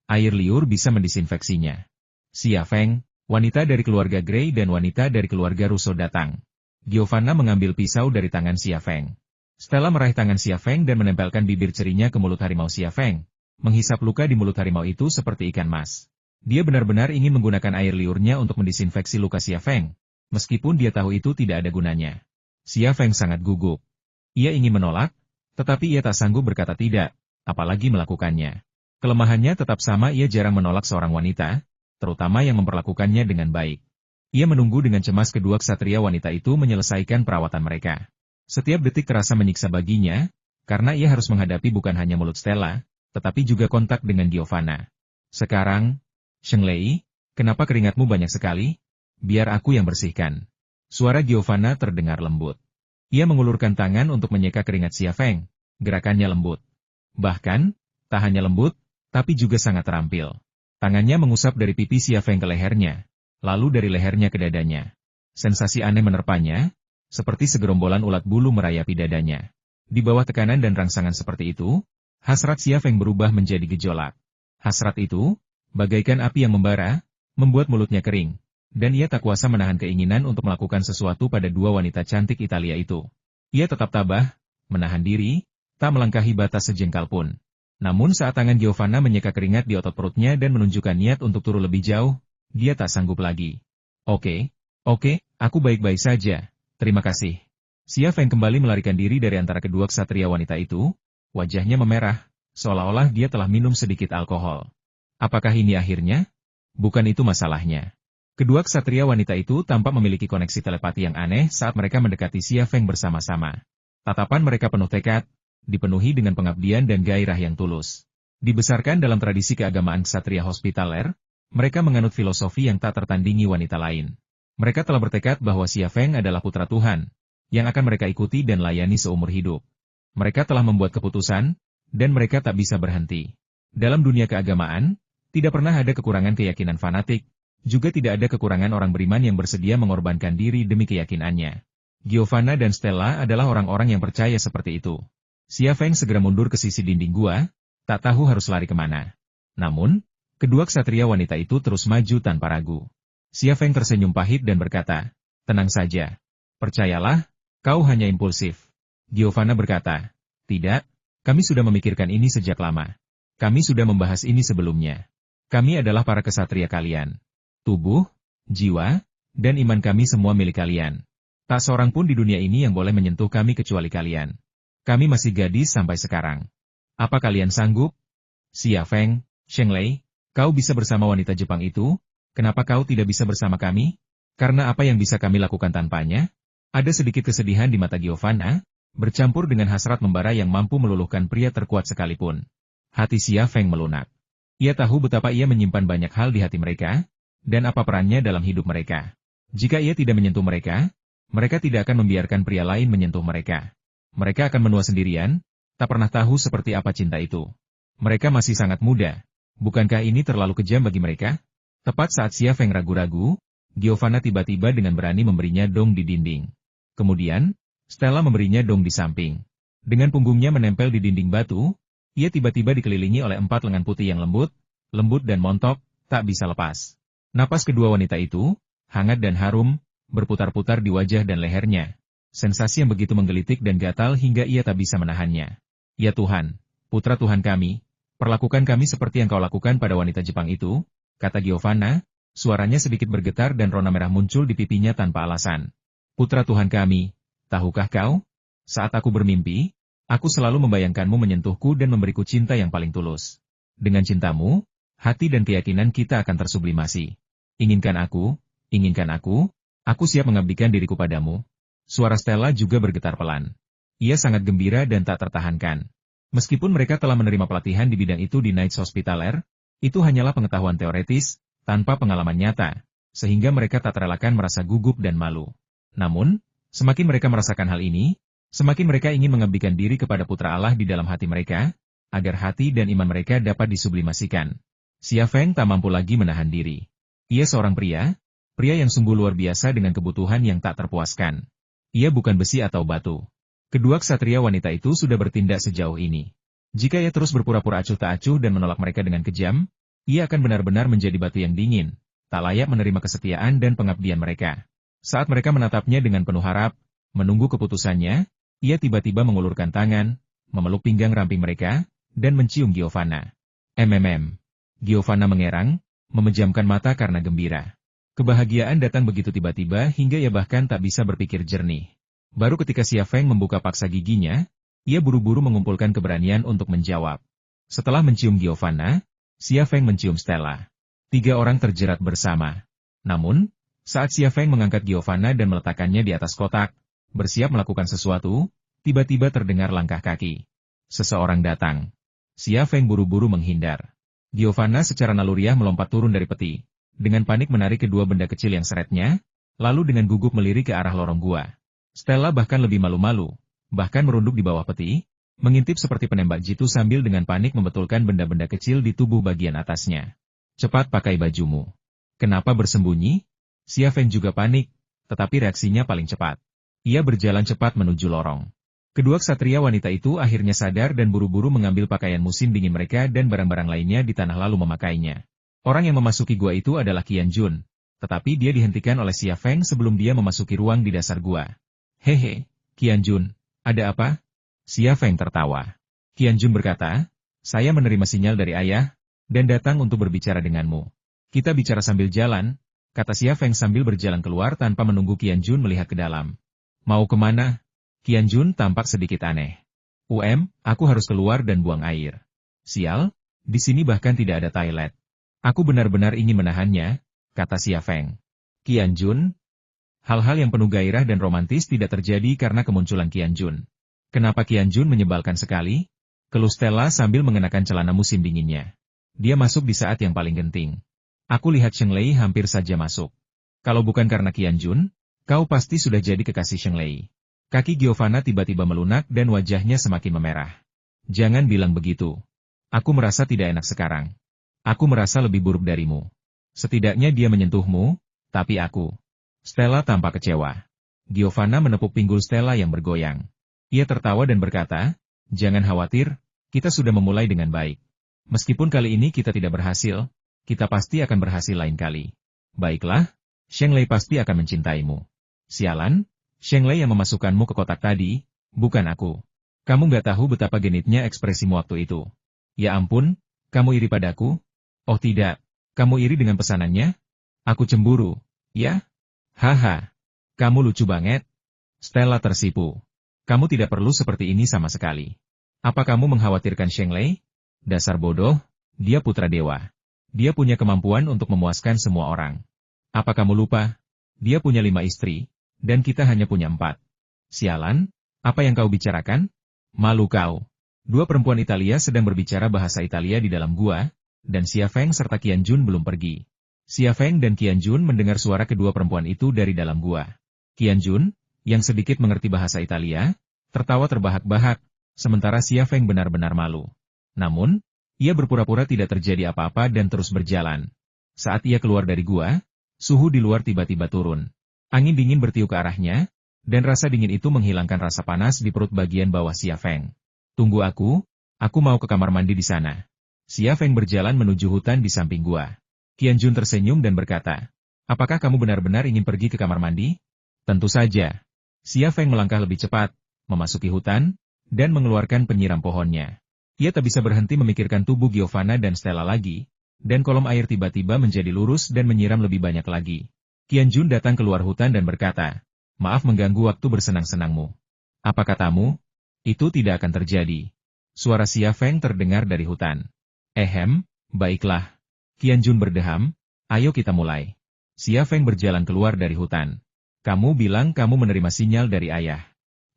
Air liur bisa mendisinfeksinya. Xia Feng, wanita dari keluarga Gray dan wanita dari keluarga Russo datang. Giovanna mengambil pisau dari tangan Xia Feng. Stella meraih tangan Xia Feng dan menempelkan bibir cerinya ke mulut harimau Xia Feng, menghisap luka di mulut harimau itu seperti ikan mas. Dia benar-benar ingin menggunakan air liurnya untuk mendisinfeksi luka Xia Feng, meskipun dia tahu itu tidak ada gunanya. Xia Feng sangat gugup. Ia ingin menolak, tetapi ia tak sanggup berkata tidak, apalagi melakukannya. Kelemahannya tetap sama, ia jarang menolak seorang wanita, terutama yang memperlakukannya dengan baik. Ia menunggu dengan cemas kedua ksatria wanita itu menyelesaikan perawatan mereka. Setiap detik terasa menyiksa baginya, karena ia harus menghadapi bukan hanya mulut Stella, tetapi juga kontak dengan Giovanna. Sekarang, Sheng Lei, kenapa keringatmu banyak sekali? Biar aku yang bersihkan. Suara Giovanna terdengar lembut. Ia mengulurkan tangan untuk menyeka keringat Xia Feng, gerakannya lembut. Bahkan, tak hanya lembut, tapi juga sangat terampil. Tangannya mengusap dari pipi Xia Feng ke lehernya, lalu dari lehernya ke dadanya. Sensasi aneh menerpanya, seperti segerombolan ulat bulu merayapi dadanya. Di bawah tekanan dan rangsangan seperti itu, hasrat Xia Feng berubah menjadi gejolak. Hasrat itu, bagaikan api yang membara, membuat mulutnya kering, dan ia tak kuasa menahan keinginan untuk melakukan sesuatu pada dua wanita cantik Italia itu. Ia tetap tabah, menahan diri, tak melangkahi batas sejengkal pun. Namun saat tangan Giovanna menyeka keringat di otot perutnya dan menunjukkan niat untuk turun lebih jauh, dia tak sanggup lagi. Oke, aku baik-baik saja, terima kasih. Xia Feng kembali melarikan diri dari antara kedua ksatria wanita itu, wajahnya memerah, seolah-olah dia telah minum sedikit alkohol. Apakah ini akhirnya? Bukan itu masalahnya. Kedua ksatria wanita itu tampak memiliki koneksi telepati yang aneh saat mereka mendekati Xia Feng bersama-sama. Tatapan mereka penuh tekad, dipenuhi dengan pengabdian dan gairah yang tulus. Dibesarkan dalam tradisi keagamaan ksatria hospitaler, mereka menganut filosofi yang tak tertandingi wanita lain. Mereka telah bertekad bahwa Xia Feng adalah putra Tuhan, yang akan mereka ikuti dan layani seumur hidup. Mereka telah membuat keputusan, dan mereka tak bisa berhenti. Dalam dunia keagamaan, tidak pernah ada kekurangan keyakinan fanatik, juga tidak ada kekurangan orang beriman yang bersedia mengorbankan diri demi keyakinannya. Giovanna dan Stella adalah orang-orang yang percaya seperti itu. Xia Feng segera mundur ke sisi dinding gua, tak tahu harus lari kemana. Namun, kedua ksatria wanita itu terus maju tanpa ragu. Xia Feng tersenyum pahit dan berkata, "Tenang saja. Percayalah, kau hanya impulsif." Giovanna berkata, "Tidak, kami sudah memikirkan ini sejak lama. Kami sudah membahas ini sebelumnya. Kami adalah para kesatria kalian. Tubuh, jiwa, dan iman kami semua milik kalian. Tak seorang pun di dunia ini yang boleh menyentuh kami kecuali kalian. Kami masih gadis sampai sekarang. Apa kalian sanggup?" "Xia Feng, Sheng Lei, kau bisa bersama wanita Jepang itu, kenapa kau tidak bisa bersama kami? Karena apa yang bisa kami lakukan tanpanya?" Ada sedikit kesedihan di mata Giovanna, bercampur dengan hasrat membara yang mampu meluluhkan pria terkuat sekalipun. Hati Xia Feng melunak. Ia tahu betapa ia menyimpan banyak hal di hati mereka, dan apa perannya dalam hidup mereka. Jika ia tidak menyentuh mereka, mereka tidak akan membiarkan pria lain menyentuh mereka. Mereka akan menua sendirian, tak pernah tahu seperti apa cinta itu. Mereka masih sangat muda. Bukankah ini terlalu kejam bagi mereka? Tepat saat Xia Feng ragu-ragu, Giovanna tiba-tiba dengan berani memberinya dong di dinding. Kemudian, Stella memberinya dong di samping. Dengan punggungnya menempel di dinding batu, ia tiba-tiba dikelilingi oleh 4 lengan putih yang lembut dan montok, tak bisa lepas. Napas kedua wanita itu, hangat dan harum, berputar-putar di wajah dan lehernya. Sensasi yang begitu menggelitik dan gatal hingga ia tak bisa menahannya. "Ya Tuhan, putra Tuhan kami, perlakukan kami seperti yang kau lakukan pada wanita Jepang itu," kata Giovanna, suaranya sedikit bergetar dan rona merah muncul di pipinya tanpa alasan. "Putra Tuhan kami, tahukah kau? Saat aku bermimpi, aku selalu membayangkanmu menyentuhku dan memberiku cinta yang paling tulus. Dengan cintamu, hati dan keyakinan kita akan tersublimasi. Inginkan aku, aku siap mengabdikan diriku padamu." Suara Stella juga bergetar pelan. Ia sangat gembira dan tak tertahankan. Meskipun mereka telah menerima pelatihan di bidang itu di Knights Hospitaller, itu hanyalah pengetahuan teoretis, tanpa pengalaman nyata, sehingga mereka tak terelakkan merasa gugup dan malu. Namun, semakin mereka merasakan hal ini, semakin mereka ingin mengabdikan diri kepada Putra Allah di dalam hati mereka, agar hati dan iman mereka dapat disublimasikan. Xia Feng tak mampu lagi menahan diri. Ia seorang pria yang sungguh luar biasa dengan kebutuhan yang tak terpuaskan. Ia bukan besi atau batu. Kedua ksatria wanita itu sudah bertindak sejauh ini. Jika ia terus berpura-pura acuh tak acuh dan menolak mereka dengan kejam, ia akan benar-benar menjadi batu yang dingin, tak layak menerima kesetiaan dan pengabdian mereka. Saat mereka menatapnya dengan penuh harap, menunggu keputusannya, ia tiba-tiba mengulurkan tangan, memeluk pinggang ramping mereka, dan mencium Giovanna. Giovanna mengerang, memejamkan mata karena gembira. Kebahagiaan datang begitu tiba-tiba hingga ia bahkan tak bisa berpikir jernih. Baru ketika Xia Feng membuka paksa giginya, ia buru-buru mengumpulkan keberanian untuk menjawab. Setelah mencium Giovanna, Xia Feng mencium Stella. 3 orang terjerat bersama. Namun, saat Xia Feng mengangkat Giovanna dan meletakkannya di atas kotak, bersiap melakukan sesuatu, tiba-tiba terdengar langkah kaki. Seseorang datang. Xia Feng buru-buru menghindar. Giovanna secara naluriah melompat turun dari peti. Dengan panik menarik kedua benda kecil yang seretnya, lalu dengan gugup melirik ke arah lorong gua. Stella bahkan lebih malu-malu, bahkan merunduk di bawah peti, mengintip seperti penembak jitu sambil dengan panik membetulkan benda-benda kecil di tubuh bagian atasnya. "Cepat pakai bajumu." "Kenapa bersembunyi?" Xia Feng juga panik, tetapi reaksinya paling cepat. Ia berjalan cepat menuju lorong. Kedua ksatria wanita itu akhirnya sadar dan buru-buru mengambil pakaian musim dingin mereka dan barang-barang lainnya di tanah lalu memakainya. Orang yang memasuki gua itu adalah Qian Jun, tetapi dia dihentikan oleh Xia Feng sebelum dia memasuki ruang di dasar gua. "Hehe, Qian Jun, ada apa?" Xia Feng tertawa. Qian Jun berkata, "Saya menerima sinyal dari ayah, dan datang untuk berbicara denganmu." "Kita bicara sambil jalan," kata Xia Feng sambil berjalan keluar tanpa menunggu Qian Jun melihat ke dalam. "Mau kemana?" Qian Jun tampak sedikit aneh. Aku harus keluar dan buang air." "Sial, di sini bahkan tidak ada toilet." "Aku benar-benar ingin menahannya," kata Xia Feng. "Qian Jun?" Hal-hal yang penuh gairah dan romantis tidak terjadi karena kemunculan Qian Jun. "Kenapa Qian Jun menyebalkan sekali?" keluh Stella sambil mengenakan celana musim dinginnya. "Dia masuk di saat yang paling genting. Aku lihat Sheng Lei hampir saja masuk. Kalau bukan karena Qian Jun, kau pasti sudah jadi kekasih Sheng Lei." Kaki Giovanna tiba-tiba melunak dan wajahnya semakin memerah. "Jangan bilang begitu. Aku merasa tidak enak sekarang. Aku merasa lebih buruk darimu. Setidaknya dia menyentuhmu, tapi aku." Stella tampak kecewa. Giovanna menepuk pinggul Stella yang bergoyang. Ia tertawa dan berkata, "Jangan khawatir, Kita sudah memulai dengan baik. Meskipun kali ini kita tidak berhasil, kita pasti akan berhasil lain kali. Baiklah, Sheng Lei pasti akan mencintaimu. Sialan, Sheng Lei yang memasukkanmu ke kotak tadi, bukan aku. Kamu nggak tahu betapa genitnya ekspresimu waktu itu. Ya ampun, kamu iri padaku? Oh tidak, kamu iri dengan pesanannya? Aku cemburu, ya? Haha, kamu lucu banget. Stella tersipu. Kamu tidak perlu seperti ini sama sekali. Apa kamu mengkhawatirkan Sheng Lei? Dasar bodoh, dia putra dewa. Dia punya kemampuan untuk memuaskan semua orang. Apa kamu lupa? Dia punya 5 istri, dan kita hanya punya 4. Sialan, apa yang kau bicarakan? Malu kau. 2 perempuan Italia sedang berbicara bahasa Italia di dalam gua, dan Xia Feng serta Qian Jun belum pergi. Xia Feng dan Qian Jun mendengar suara kedua perempuan itu dari dalam gua. Qian Jun, yang sedikit mengerti bahasa Italia, tertawa terbahak-bahak, sementara Xia Feng benar-benar malu. Namun, ia berpura-pura tidak terjadi apa-apa dan terus berjalan. Saat ia keluar dari gua, suhu di luar tiba-tiba turun. Angin dingin bertiup ke arahnya, dan rasa dingin itu menghilangkan rasa panas di perut bagian bawah Xia Feng. Tunggu aku mau ke kamar mandi di sana. Xia Feng berjalan menuju hutan di samping gua. Qian Jun tersenyum dan berkata, apakah kamu benar-benar ingin pergi ke kamar mandi? Tentu saja. Xia Feng melangkah lebih cepat, memasuki hutan, dan mengeluarkan penyiram pohonnya. Ia tak bisa berhenti memikirkan tubuh Giovanna dan Stella lagi, dan kolom air tiba-tiba menjadi lurus dan menyiram lebih banyak lagi. Qian Jun datang keluar hutan dan berkata, maaf mengganggu waktu bersenang-senangmu. Apa katamu? Itu tidak akan terjadi. Suara Xia Feng terdengar dari hutan. Baiklah. Qian Jun berdeham, ayo kita mulai. Xia Feng berjalan keluar dari hutan. Kamu bilang kamu menerima sinyal dari ayah.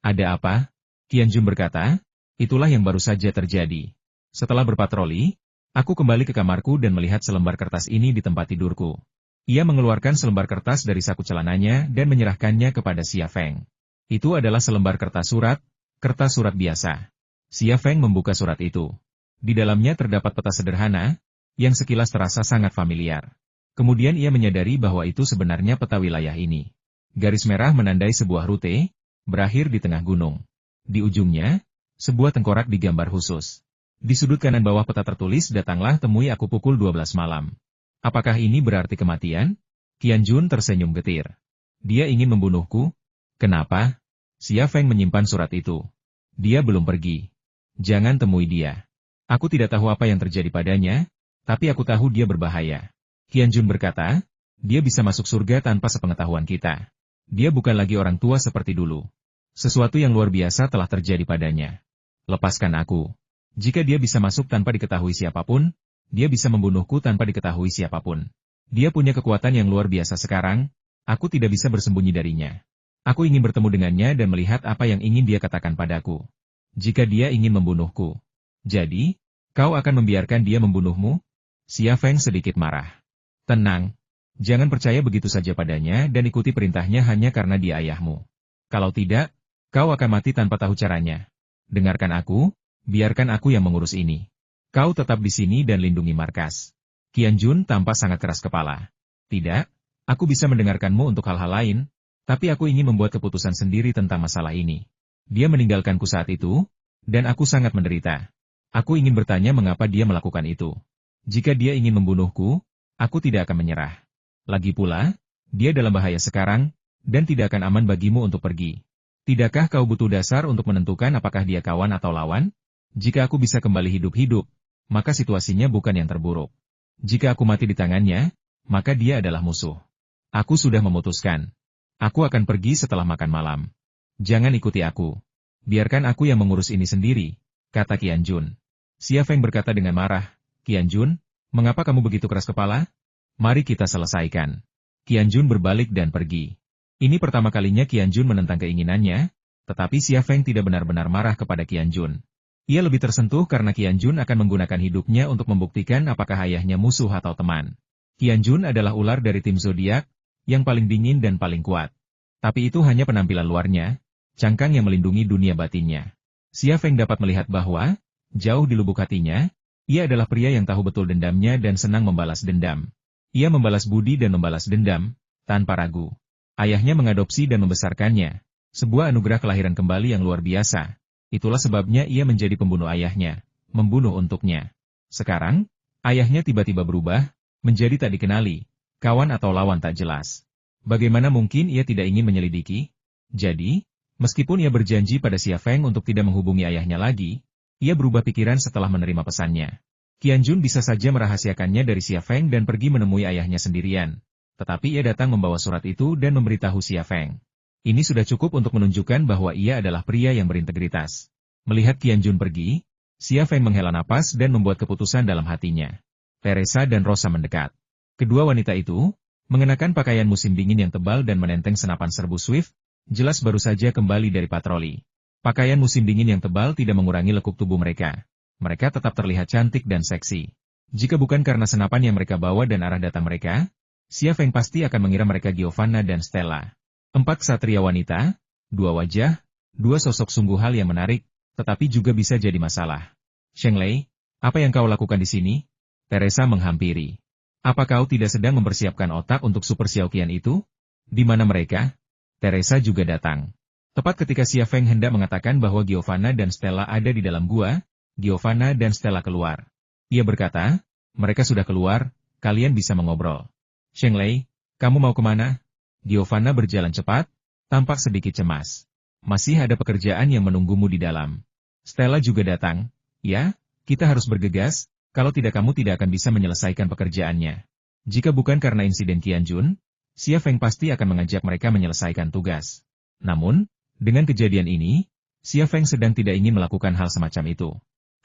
Ada apa? Qian Jun berkata, itulah yang baru saja terjadi. Setelah berpatroli, aku kembali ke kamarku dan melihat selembar kertas ini di tempat tidurku. Ia mengeluarkan selembar kertas dari saku celananya dan menyerahkannya kepada Xia Feng. Itu adalah selembar kertas surat biasa. Xia Feng membuka surat itu. Di dalamnya terdapat peta sederhana, yang sekilas terasa sangat familiar. Kemudian ia menyadari bahwa itu sebenarnya peta wilayah ini. Garis merah menandai sebuah rute, berakhir di tengah gunung. Di ujungnya, sebuah tengkorak digambar khusus. Di sudut kanan bawah peta tertulis, datanglah temui aku pukul 12 malam. Apakah ini berarti kematian? Qian Jun tersenyum getir. Dia ingin membunuhku? Kenapa? Xia Feng menyimpan surat itu. Dia belum pergi. Jangan temui dia. Aku tidak tahu apa yang terjadi padanya, tapi aku tahu dia berbahaya. Qian Jun berkata, dia bisa masuk surga tanpa sepengetahuan kita. Dia bukan lagi orang tua seperti dulu. Sesuatu yang luar biasa telah terjadi padanya. Lepaskan aku. Jika dia bisa masuk tanpa diketahui siapapun, dia bisa membunuhku tanpa diketahui siapapun. Dia punya kekuatan yang luar biasa sekarang, aku tidak bisa bersembunyi darinya. Aku ingin bertemu dengannya dan melihat apa yang ingin dia katakan padaku. Jika dia ingin membunuhku. Jadi, kau akan membiarkan dia membunuhmu? Xia Feng sedikit marah. Tenang. Jangan percaya begitu saja padanya dan ikuti perintahnya hanya karena dia ayahmu. Kalau tidak, kau akan mati tanpa tahu caranya. Dengarkan aku, biarkan aku yang mengurus ini. Kau tetap di sini dan lindungi markas. Qian Jun tampak sangat keras kepala. Tidak, aku bisa mendengarkanmu untuk hal-hal lain, tapi aku ingin membuat keputusan sendiri tentang masalah ini. Dia meninggalkanku saat itu, dan aku sangat menderita. Aku ingin bertanya mengapa dia melakukan itu. Jika dia ingin membunuhku, aku tidak akan menyerah. Lagi pula, dia dalam bahaya sekarang, dan tidak akan aman bagimu untuk pergi. Tidakkah kau butuh dasar untuk menentukan apakah dia kawan atau lawan? Jika aku bisa kembali hidup-hidup, maka situasinya bukan yang terburuk. Jika aku mati di tangannya, maka dia adalah musuh. Aku sudah memutuskan. Aku akan pergi setelah makan malam. Jangan ikuti aku. Biarkan aku yang mengurus ini sendiri, kata Qian Jun. Xia Feng berkata dengan marah, Qian Jun, mengapa kamu begitu keras kepala? Mari kita selesaikan. Qian Jun berbalik dan pergi. Ini pertama kalinya Qian Jun menentang keinginannya, tetapi Xia Feng tidak benar-benar marah kepada Qian Jun. Ia lebih tersentuh karena Qian Jun akan menggunakan hidupnya untuk membuktikan apakah ayahnya musuh atau teman. Qian Jun adalah ular dari tim zodiak, yang paling dingin dan paling kuat. Tapi itu hanya penampilan luarnya, cangkang yang melindungi dunia batinnya. Xia Feng dapat melihat bahwa, jauh di lubuk hatinya, ia adalah pria yang tahu betul dendamnya dan senang membalas dendam. Ia membalas budi dan membalas dendam, tanpa ragu. Ayahnya mengadopsi dan membesarkannya, sebuah anugerah kelahiran kembali yang luar biasa. Itulah sebabnya ia menjadi pembunuh ayahnya, membunuh untuknya. Sekarang, ayahnya tiba-tiba berubah, menjadi tak dikenali, kawan atau lawan tak jelas. Bagaimana mungkin ia tidak ingin menyelidiki? Jadi, meskipun ia berjanji pada Xia Feng untuk tidak menghubungi ayahnya lagi, ia berubah pikiran setelah menerima pesannya. Qianjun bisa saja merahasiakannya dari Xia Feng dan pergi menemui ayahnya sendirian. Tetapi ia datang membawa surat itu dan memberitahu Xia Feng. Ini sudah cukup untuk menunjukkan bahwa ia adalah pria yang berintegritas. Melihat Qianjun pergi, Xia Feng menghela napas dan membuat keputusan dalam hatinya. Teresa dan Rosa mendekat. Kedua wanita itu, mengenakan pakaian musim dingin yang tebal dan menenteng senapan serbu Swift, jelas baru saja kembali dari patroli. Pakaian musim dingin yang tebal tidak mengurangi lekuk tubuh mereka. Mereka tetap terlihat cantik dan seksi. Jika bukan karena senapan yang mereka bawa dan arah datang mereka, Xia Feng pasti akan mengira mereka Giovanna dan Stella. 4 ksatria wanita, 2 wajah, 2 sosok sungguh hal yang menarik, tetapi juga bisa jadi masalah. Sheng Lei, apa yang kau lakukan di sini? Teresa menghampiri. Apa kau tidak sedang mempersiapkan otak untuk Super Xiaoqian itu? Di mana mereka? Teresa juga datang. Tepat ketika Xia Feng hendak mengatakan bahwa Giovanna dan Stella ada di dalam gua, Giovanna dan Stella keluar. Ia berkata, mereka sudah keluar, kalian bisa mengobrol. Sheng Lei, kamu mau kemana? Giovanna berjalan cepat, tampak sedikit cemas. Masih ada pekerjaan yang menunggumu di dalam. Stella juga datang. Ya, kita harus bergegas, kalau tidak kamu tidak akan bisa menyelesaikan pekerjaannya. Jika bukan karena insiden Qianjun, Xia Feng pasti akan mengajak mereka menyelesaikan tugas. Namun, dengan kejadian ini, Xia Feng sedang tidak ingin melakukan hal semacam itu.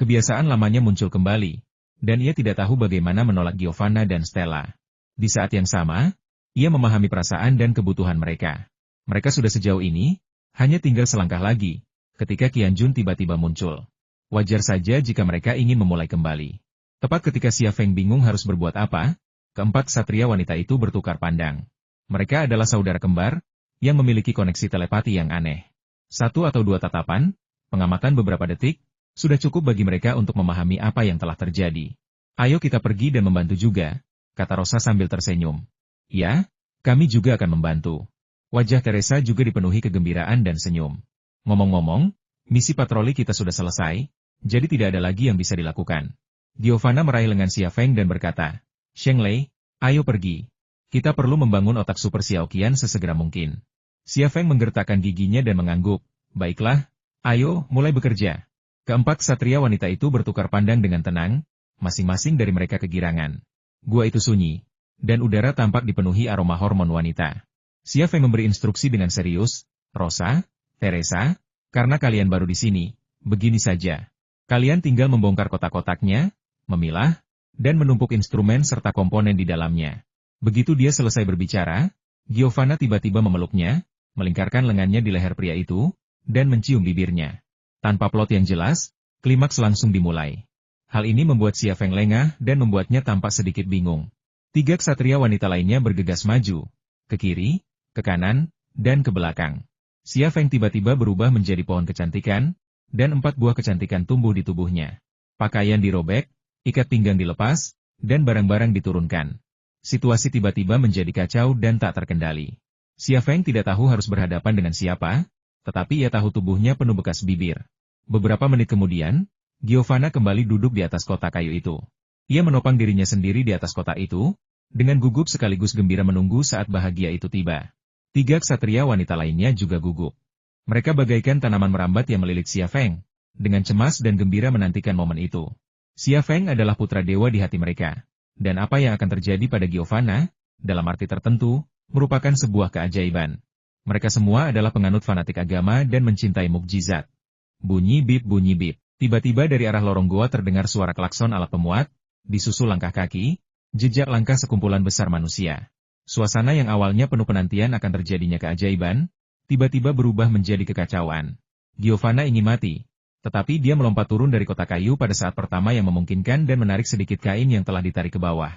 Kebiasaan lamanya muncul kembali, dan ia tidak tahu bagaimana menolak Giovanna dan Stella. Di saat yang sama, ia memahami perasaan dan kebutuhan mereka. Mereka sudah sejauh ini, hanya tinggal selangkah lagi, ketika Qianjun tiba-tiba muncul. Wajar saja jika mereka ingin memulai kembali. Tepat ketika Xia Feng bingung harus berbuat apa, keempat ksatria wanita itu bertukar pandang. Mereka adalah saudara kembar, yang memiliki koneksi telepati yang aneh. 1 atau 2 tatapan, pengamatan beberapa detik, sudah cukup bagi mereka untuk memahami apa yang telah terjadi. Ayo kita pergi dan membantu juga, kata Rosa sambil tersenyum. Ya, kami juga akan membantu. Wajah Teresa juga dipenuhi kegembiraan dan senyum. Ngomong-ngomong, misi patroli kita sudah selesai, jadi tidak ada lagi yang bisa dilakukan. Giovanna meraih lengan Xia Feng dan berkata, Sheng Lei, ayo pergi. Kita perlu membangun otak Super Xiaoqian sesegera mungkin. Xia Feng menggertakkan giginya dan mengangguk. Baiklah, ayo, mulai bekerja. Keempat ksatria wanita itu bertukar pandang dengan tenang, masing-masing dari mereka kegirangan. Gua itu sunyi, dan udara tampak dipenuhi aroma hormon wanita. Xia Feng memberi instruksi dengan serius, Rosa, Teresa, karena kalian baru di sini, begini saja. Kalian tinggal membongkar kotak-kotaknya, memilah, dan menumpuk instrumen serta komponen di dalamnya. Begitu dia selesai berbicara, Giovanna tiba-tiba memeluknya, melingkarkan lengannya di leher pria itu, dan mencium bibirnya. Tanpa plot yang jelas, klimaks langsung dimulai. Hal ini membuat Xia Feng lengah dan membuatnya tampak sedikit bingung. 3 ksatria wanita lainnya bergegas maju, ke kiri, ke kanan, dan ke belakang. Xia Feng tiba-tiba berubah menjadi pohon kecantikan, dan 4 buah kecantikan tumbuh di tubuhnya. Pakaian dirobek, ikat pinggang dilepas, dan barang-barang diturunkan. Situasi tiba-tiba menjadi kacau dan tak terkendali. Xia Feng tidak tahu harus berhadapan dengan siapa, tetapi ia tahu tubuhnya penuh bekas bibir. Beberapa menit kemudian, Giovanna kembali duduk di atas kotak kayu itu. Ia menopang dirinya sendiri di atas kotak itu, dengan gugup sekaligus gembira menunggu saat bahagia itu tiba. 3 ksatria wanita lainnya juga gugup. Mereka bagaikan tanaman merambat yang melilit Xia Feng, dengan cemas dan gembira menantikan momen itu. Xia Feng adalah putra dewa di hati mereka, dan apa yang akan terjadi pada Giovanna, dalam arti tertentu, merupakan sebuah keajaiban. Mereka semua adalah penganut fanatik agama dan mencintai mukjizat. Bunyi bip, tiba-tiba dari arah lorong goa terdengar suara klakson alat pemuat, disusul langkah kaki, jejak langkah sekumpulan besar manusia. Suasana yang awalnya penuh penantian akan terjadinya keajaiban, tiba-tiba berubah menjadi kekacauan. Giovanna ingin mati, tetapi dia melompat turun dari kotak kayu pada saat pertama yang memungkinkan dan menarik sedikit kain yang telah ditarik ke bawah.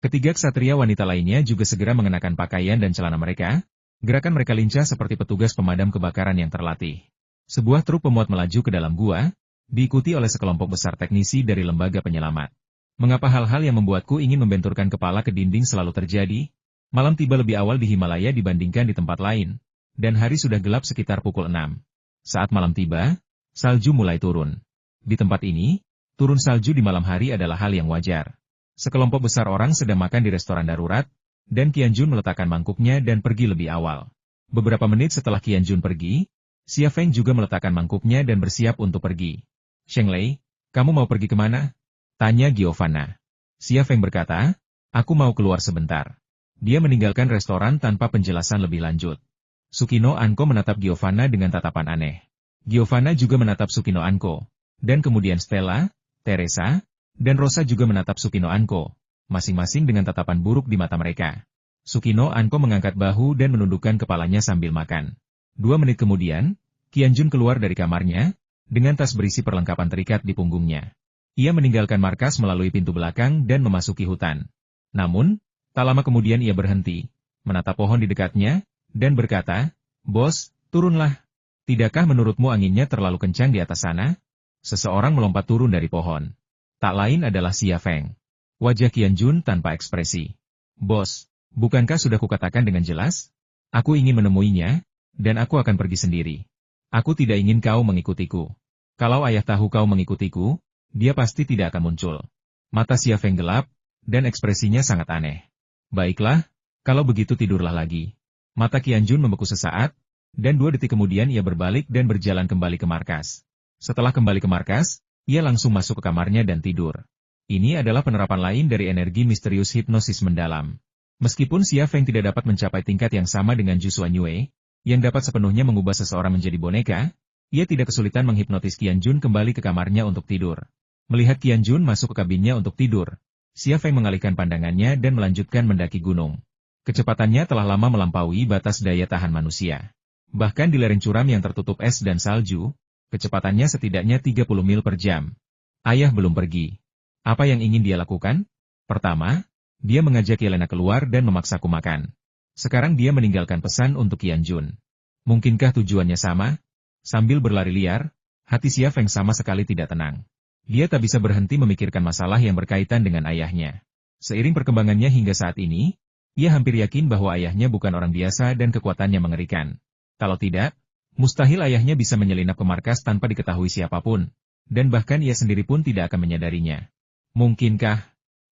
Ketiga ksatria wanita lainnya juga segera mengenakan pakaian dan celana mereka. Gerakan mereka lincah seperti petugas pemadam kebakaran yang terlatih. Sebuah truk pemuat melaju ke dalam gua, diikuti oleh sekelompok besar teknisi dari lembaga penyelamat. Mengapa hal-hal yang membuatku ingin membenturkan kepala ke dinding selalu terjadi? Malam tiba lebih awal di Himalaya dibandingkan di tempat lain, dan hari sudah gelap sekitar pukul 6. Saat malam tiba, salju mulai turun. Di tempat ini, Turun salju di malam hari adalah hal yang wajar. Sekelompok besar orang sedang makan di restoran darurat, dan Qianjun meletakkan mangkuknya dan pergi lebih awal. Beberapa menit setelah Qianjun pergi, Xia Feng juga meletakkan mangkuknya dan bersiap untuk pergi. Sheng Lei, kamu mau pergi kemana? Tanya Giovanna. Xia Feng berkata, aku mau keluar sebentar. Dia meninggalkan restoran tanpa penjelasan lebih lanjut. Sukino Anko menatap Giovanna dengan tatapan aneh. Giovanna juga menatap Sukino Anko. Dan kemudian Stella, Teresa, dan Rosa juga menatap Sukino Anko, masing-masing dengan tatapan buruk di mata mereka. Sukino Anko mengangkat bahu dan menundukkan kepalanya sambil makan. 2 menit kemudian, Qianjun keluar dari kamarnya, dengan tas berisi perlengkapan terikat di punggungnya. Ia meninggalkan markas melalui pintu belakang dan memasuki hutan. Namun, tak lama kemudian ia berhenti, menatap pohon di dekatnya, dan berkata, Bos, turunlah. Tidakkah menurutmu anginnya terlalu kencang di atas sana? Seseorang melompat turun dari pohon. Tak lain adalah Xia Feng. Wajah Qianjun tanpa ekspresi. Bos, bukankah sudah kukatakan dengan jelas? Aku ingin menemuinya, dan aku akan pergi sendiri. Aku tidak ingin kau mengikutiku. Kalau ayah tahu kau mengikutiku, dia pasti tidak akan muncul. Mata Xia Feng gelap, dan ekspresinya sangat aneh. Baiklah, kalau begitu tidurlah lagi. Mata Qianjun membeku sesaat, dan 2 detik kemudian ia berbalik dan berjalan kembali ke markas. Setelah kembali ke markas, ia langsung masuk ke kamarnya dan tidur. Ini adalah penerapan lain dari energi misterius hipnosis mendalam. Meskipun Xia Feng tidak dapat mencapai tingkat yang sama dengan Zhu Xuanyue, yang dapat sepenuhnya mengubah seseorang menjadi boneka, ia tidak kesulitan menghipnotis Qianjun kembali ke kamarnya untuk tidur. Melihat Qianjun masuk ke kabinnya untuk tidur, Xia Feng mengalihkan pandangannya dan melanjutkan mendaki gunung. Kecepatannya telah lama melampaui batas daya tahan manusia. Bahkan di lereng curam yang tertutup es dan salju, kecepatannya setidaknya 30 mil per jam. Ayah belum pergi. Apa yang ingin dia lakukan? Pertama, dia mengajak Yelena keluar dan memaksaku makan. Sekarang dia meninggalkan pesan untuk Qianjun. Mungkinkah tujuannya sama? Sambil berlari liar, hati Xia Feng sama sekali tidak tenang. Dia tak bisa berhenti memikirkan masalah yang berkaitan dengan ayahnya. Seiring perkembangannya hingga saat ini, ia hampir yakin bahwa ayahnya bukan orang biasa dan kekuatannya mengerikan. Kalau tidak, mustahil ayahnya bisa menyelinap ke markas tanpa diketahui siapapun, dan bahkan ia sendiri pun tidak akan menyadarinya. Mungkinkah?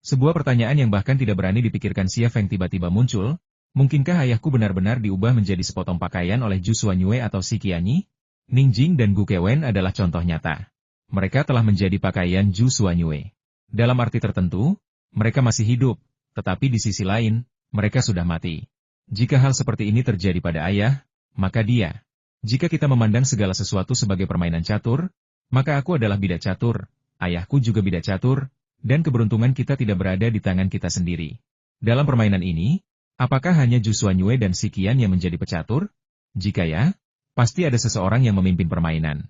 Sebuah pertanyaan yang bahkan tidak berani dipikirkan Xia Feng tiba-tiba muncul, mungkinkah ayahku benar-benar diubah menjadi sepotong pakaian oleh Zhu Xuanyue atau Xi Qianyi? Ning Jing dan Gu Kewen adalah contoh nyata. Mereka telah menjadi pakaian Zhu Xuanyue. Dalam arti tertentu, mereka masih hidup, tetapi di sisi lain, mereka sudah mati. Jika hal seperti ini terjadi pada ayah, maka dia. Jika kita memandang segala sesuatu sebagai permainan catur, maka aku adalah bidak catur, ayahku juga bidak catur, dan keberuntungan kita tidak berada di tangan kita sendiri. Dalam permainan ini, apakah hanya Zhu Xuanyue dan Xi Qian yang menjadi pecatur? Jika ya, pasti ada seseorang yang memimpin permainan.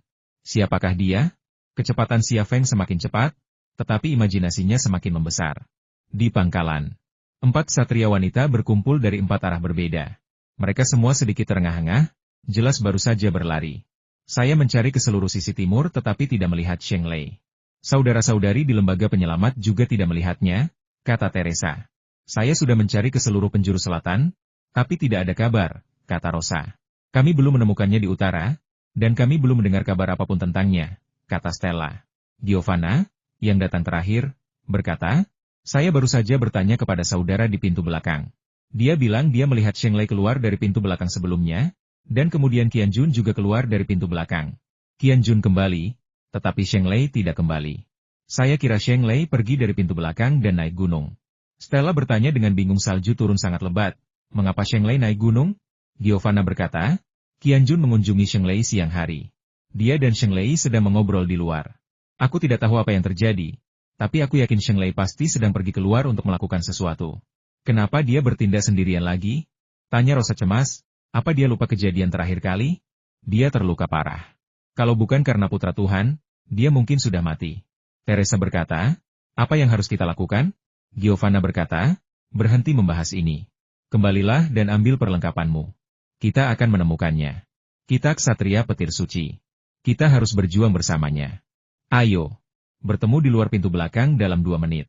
Siapakah dia? Kecepatan Xia Feng semakin cepat, tetapi imajinasinya semakin membesar. Di pangkalan, 4 satria wanita berkumpul dari 4 arah berbeda. Mereka semua sedikit terengah-engah, jelas baru saja berlari. Saya mencari ke seluruh sisi timur tetapi tidak melihat Sheng Lei. Saudara-saudari di lembaga penyelamat juga tidak melihatnya, kata Teresa. Saya sudah mencari ke seluruh penjuru selatan, tapi tidak ada kabar, kata Rosa. Kami belum menemukannya di utara, dan kami belum mendengar kabar apapun tentangnya, kata Stella. Giovanna, yang datang terakhir, berkata, saya baru saja bertanya kepada saudara di pintu belakang. Dia bilang dia melihat Sheng Lei keluar dari pintu belakang sebelumnya, dan kemudian Qianjun juga keluar dari pintu belakang. Qianjun kembali, tetapi Sheng Lei tidak kembali. Saya kira Sheng Lei pergi dari pintu belakang dan naik gunung. Stella bertanya dengan bingung. Salju turun sangat lebat. Mengapa Sheng Lei naik gunung? Giovanna berkata, Qianjun mengunjungi Sheng Lei siang hari. Dia dan Sheng Lei sedang mengobrol di luar. Aku tidak tahu apa yang terjadi, tapi aku yakin Sheng Lei pasti sedang pergi keluar untuk melakukan sesuatu. Kenapa dia bertindak sendirian lagi? Tanya Rosa cemas, apa dia lupa kejadian terakhir kali? Dia terluka parah. Kalau bukan karena putra Tuhan, dia mungkin sudah mati. Teresa berkata, apa yang harus kita lakukan? Giovanna berkata, berhenti membahas ini. Kembalilah dan ambil perlengkapanmu. Kita akan menemukannya. Kita ksatria petir suci. Kita harus berjuang bersamanya. Ayo. Bertemu di luar pintu belakang dalam 2 menit.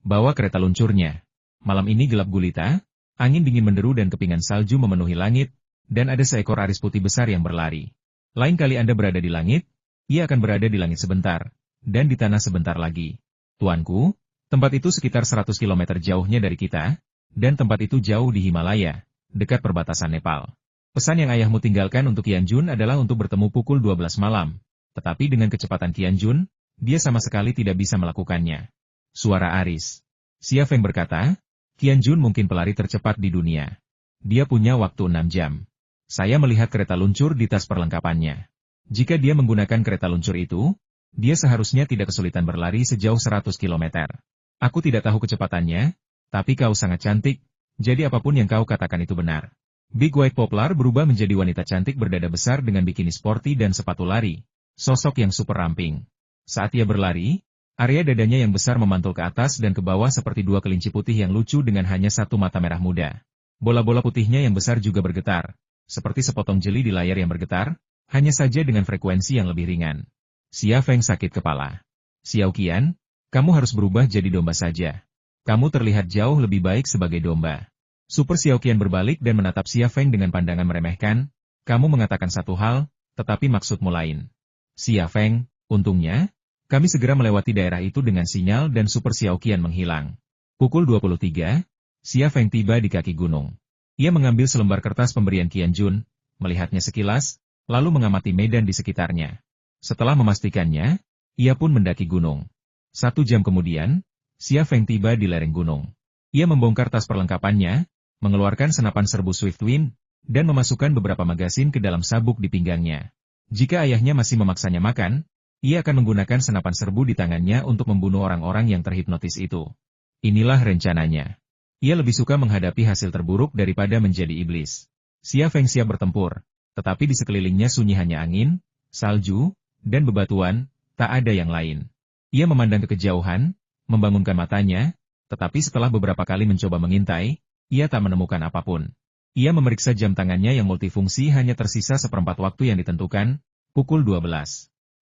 Bawa kereta luncurnya. Malam ini gelap gulita, angin dingin menderu dan kepingan salju memenuhi langit, dan ada seekor aris putih besar yang berlari. Lain kali Anda berada di langit, ia akan berada di langit sebentar, dan di tanah sebentar lagi. Tuanku, tempat itu sekitar 100 km jauhnya dari kita, dan tempat itu jauh di Himalaya, dekat perbatasan Nepal. Pesan yang ayahmu tinggalkan untuk Qianjun adalah untuk bertemu pukul 12 malam. Tetapi dengan kecepatan Qianjun, dia sama sekali tidak bisa melakukannya. Suara Aris. Xia Feng berkata, Qianjun mungkin pelari tercepat di dunia. Dia punya waktu 6 jam. Saya melihat kereta luncur di tas perlengkapannya. Jika dia menggunakan kereta luncur itu, dia seharusnya tidak kesulitan berlari sejauh 100 km. Aku tidak tahu kecepatannya, tapi kau sangat cantik, jadi apapun yang kau katakan itu benar. Big White Poplar berubah menjadi wanita cantik berdada besar dengan bikini sporty dan sepatu lari. Sosok yang super ramping. Saat ia berlari, area dadanya yang besar memantul ke atas dan ke bawah seperti dua kelinci putih yang lucu dengan hanya satu mata merah muda. Bola-bola putihnya yang besar juga bergetar, seperti sepotong jeli di layar yang bergetar, hanya saja dengan frekuensi yang lebih ringan. Xia Feng sakit kepala. Xiao Qian, kamu harus berubah jadi domba saja. Kamu terlihat jauh lebih baik sebagai domba. Super Xiao Qian berbalik dan menatap Xia Feng dengan pandangan meremehkan. Kamu mengatakan satu hal, tetapi maksudmu lain. Xia Feng, untungnya, kami segera melewati daerah itu dengan sinyal dan Super Xiao Qian menghilang. Pukul 23, Xia Feng tiba di kaki gunung. Ia mengambil selembar kertas pemberian Qianjun, melihatnya sekilas, lalu mengamati medan di sekitarnya. Setelah memastikannya, ia pun mendaki gunung. 1 jam kemudian, Xia Feng tiba di lereng gunung. Ia membongkar tas perlengkapannya, mengeluarkan senapan serbu Swiftwind, dan memasukkan beberapa magasin ke dalam sabuk di pinggangnya. Jika ayahnya masih memaksanya makan, ia akan menggunakan senapan serbu di tangannya untuk membunuh orang-orang yang terhipnotis itu. Inilah rencananya. Ia lebih suka menghadapi hasil terburuk daripada menjadi iblis. Xia Feng siap bertempur, tetapi di sekelilingnya sunyi hanya angin, salju, dan bebatuan, tak ada yang lain. Ia memandang ke kejauhan, membangunkan matanya, tetapi setelah beberapa kali mencoba mengintai, ia tak menemukan apapun. Ia memeriksa jam tangannya yang multifungsi hanya tersisa seperempat waktu yang ditentukan, pukul 12.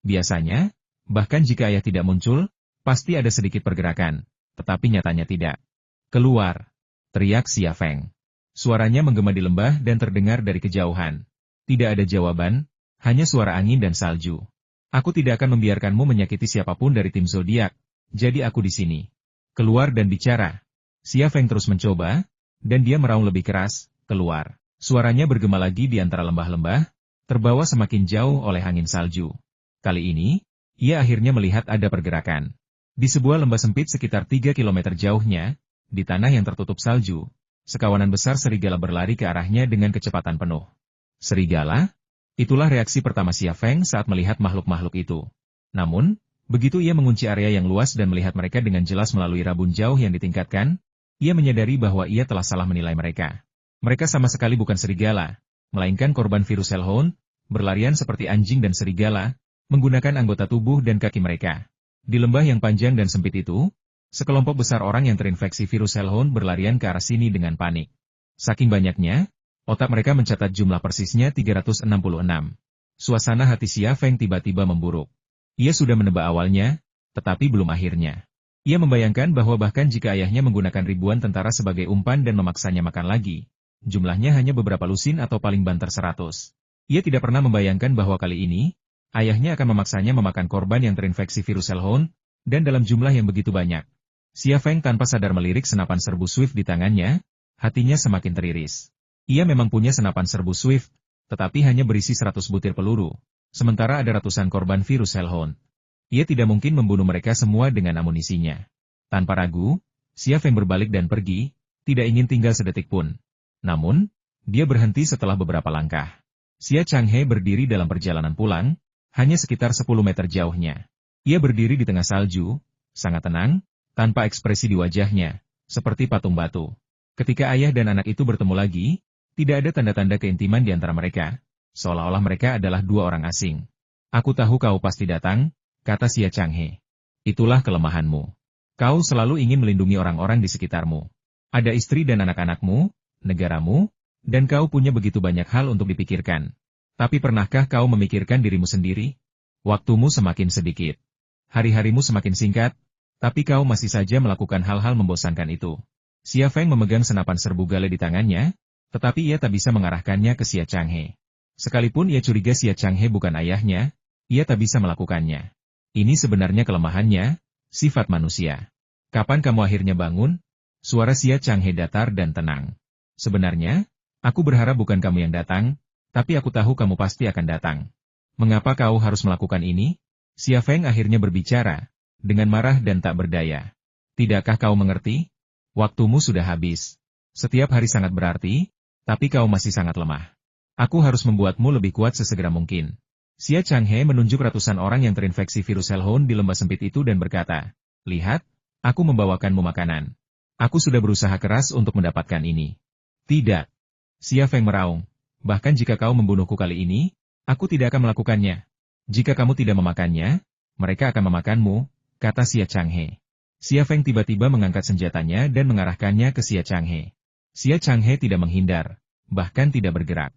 Biasanya, bahkan jika ayah tidak muncul, pasti ada sedikit pergerakan, tetapi nyatanya tidak. Keluar! Teriak Xia Feng. Suaranya menggema di lembah dan terdengar dari kejauhan. Tidak ada jawaban, hanya suara angin dan salju. Aku tidak akan membiarkanmu menyakiti siapapun dari tim zodiak, jadi aku di sini. Keluar dan bicara. Xia Feng terus mencoba, dan dia meraung lebih keras, keluar. Suaranya bergema lagi di antara lembah-lembah, terbawa semakin jauh oleh angin salju. Kali ini, ia akhirnya melihat ada pergerakan. Di sebuah lembah sempit sekitar 3 km jauhnya, di tanah yang tertutup salju, sekawanan besar serigala berlari ke arahnya dengan kecepatan penuh. Serigala? Itulah reaksi pertama Xia Feng saat melihat makhluk-makhluk itu. Namun, begitu ia mengunci area yang luas dan melihat mereka dengan jelas melalui rabun jauh yang ditingkatkan, ia menyadari bahwa ia telah salah menilai mereka. Mereka sama sekali bukan serigala, melainkan korban virus Hellhound, berlarian seperti anjing dan serigala, menggunakan anggota tubuh dan kaki mereka. Di lembah yang panjang dan sempit itu, sekelompok besar orang yang terinfeksi virus Hellhound berlarian ke arah sini dengan panik. Saking banyaknya, otak mereka mencatat jumlah persisnya 366. Suasana hati Xia Feng tiba-tiba memburuk. Ia sudah menebak awalnya, tetapi belum akhirnya. Ia membayangkan bahwa bahkan jika ayahnya menggunakan ribuan tentara sebagai umpan dan memaksanya makan lagi, jumlahnya hanya beberapa lusin atau paling banter 100. Ia tidak pernah membayangkan bahwa kali ini, ayahnya akan memaksanya memakan korban yang terinfeksi virus Hellhound, dan dalam jumlah yang begitu banyak. Xia Feng tanpa sadar melirik senapan serbu Swift di tangannya, hatinya semakin teriris. Ia memang punya senapan serbu Swift, tetapi hanya berisi 100 butir peluru, sementara ada ratusan korban virus Hellhound. Ia tidak mungkin membunuh mereka semua dengan amunisinya. Tanpa ragu, Xia Feng berbalik dan pergi, tidak ingin tinggal sedetik pun. Namun, dia berhenti setelah beberapa langkah. Xia Changhe berdiri dalam perjalanan pulang, hanya sekitar 10 meter jauhnya. Ia berdiri di tengah salju, sangat tenang, tanpa ekspresi di wajahnya, seperti patung batu. Ketika ayah dan anak itu bertemu lagi, tidak ada tanda-tanda keintiman di antara mereka, seolah-olah mereka adalah dua orang asing. Aku tahu kau pasti datang, kata Xia Changhe. Itulah kelemahanmu. Kau selalu ingin melindungi orang-orang di sekitarmu. Ada istri dan anak-anakmu, negaramu, dan kau punya begitu banyak hal untuk dipikirkan. Tapi pernahkah kau memikirkan dirimu sendiri? Waktumu semakin sedikit. Hari-harimu semakin singkat, tapi kau masih saja melakukan hal-hal membosankan itu. Xia Feng memegang senapan serbu gale di tangannya, tetapi ia tak bisa mengarahkannya ke Xia Changhe. Sekalipun ia curiga Xia Changhe bukan ayahnya, ia tak bisa melakukannya. Ini sebenarnya kelemahannya, sifat manusia. Kapan kamu akhirnya bangun? Suara Xia Changhe datar dan tenang. Sebenarnya, aku berharap bukan kamu yang datang, tapi aku tahu kamu pasti akan datang. Mengapa kau harus melakukan ini? Xia Feng akhirnya berbicara, dengan marah dan tak berdaya. Tidakkah kau mengerti? Waktumu sudah habis. Setiap hari sangat berarti, tapi kau masih sangat lemah. Aku harus membuatmu lebih kuat sesegera mungkin. Xia Changhe menunjuk ratusan orang yang terinfeksi virus Hellhound di lembah sempit itu dan berkata, "Lihat, aku membawakanmu makanan. Aku sudah berusaha keras untuk mendapatkan ini." "Tidak." Xia Feng meraung. "Bahkan jika kau membunuhku kali ini, aku tidak akan melakukannya. Jika kamu tidak memakannya, mereka akan memakanmu," kata Xia Changhe. Xia Feng tiba-tiba mengangkat senjatanya dan mengarahkannya ke Xia Changhe. Xia Changhe tidak menghindar, bahkan tidak bergerak.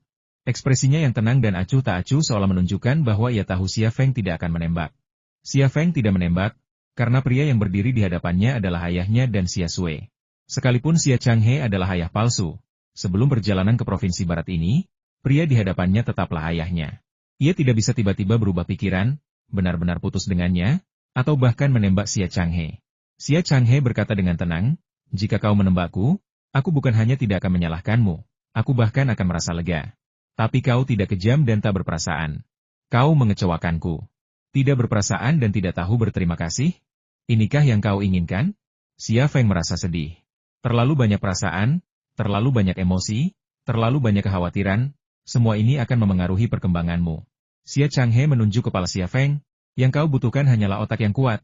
Ekspresinya yang tenang dan acuh tak acuh seolah menunjukkan bahwa ia tahu Xia Feng tidak akan menembak. Xia Feng tidak menembak, karena pria yang berdiri di hadapannya adalah ayahnya dan Xia Sui. Sekalipun Xia Changhe adalah ayah palsu, sebelum perjalanan ke provinsi barat ini, pria di hadapannya tetaplah ayahnya. Ia tidak bisa tiba-tiba berubah pikiran, benar-benar putus dengannya, atau bahkan menembak Xia Changhe. Xia Changhe berkata dengan tenang, "Jika kau menembakku, aku bukan hanya tidak akan menyalahkanmu, aku bahkan akan merasa lega. Tapi kau tidak kejam dan tak berperasaan. Kau mengecewakanku. Tidak berperasaan dan tidak tahu berterima kasih? Inikah yang kau inginkan?" Xia Feng merasa sedih. Terlalu banyak perasaan, terlalu banyak emosi, terlalu banyak kekhawatiran, semua ini akan memengaruhi perkembanganmu. Xia Changhe menunjuk kepala Xia Feng, "Yang kau butuhkan hanyalah otak yang kuat."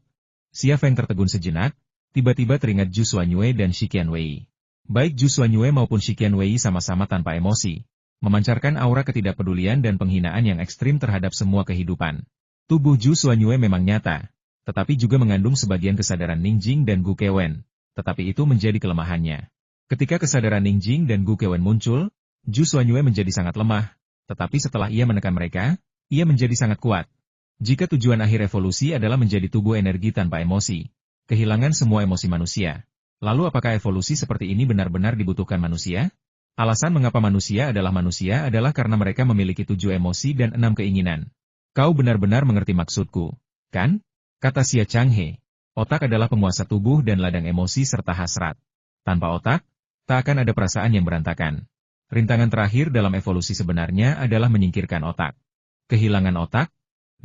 Xia Feng tertegun sejenak, tiba-tiba teringat Zhu Xuanyue dan Shiqian Wei. Baik Zhu Xuanyue maupun Shiqian Wei sama-sama tanpa emosi, memancarkan aura ketidakpedulian dan penghinaan yang ekstrim terhadap semua kehidupan. Tubuh Zhu Xuanyue memang nyata, tetapi juga mengandung sebagian kesadaran Ningjing dan Gu Kewen, tetapi itu menjadi kelemahannya. Ketika kesadaran Ningjing dan Gu Kewen muncul, Zhu Xuanyue menjadi sangat lemah, tetapi setelah ia menekan mereka, ia menjadi sangat kuat. Jika tujuan akhir evolusi adalah menjadi tubuh energi tanpa emosi, kehilangan semua emosi manusia, lalu apakah evolusi seperti ini benar-benar dibutuhkan manusia? Alasan mengapa manusia adalah karena mereka memiliki 7 emosi dan 6 keinginan. Kau benar-benar mengerti maksudku, kan? Kata Xia Changhe. Otak adalah penguasa tubuh dan ladang emosi serta hasrat. Tanpa otak, tak akan ada perasaan yang berantakan. Rintangan terakhir dalam evolusi sebenarnya adalah menyingkirkan otak. Kehilangan otak?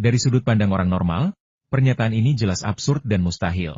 Dari sudut pandang orang normal, pernyataan ini jelas absurd dan mustahil.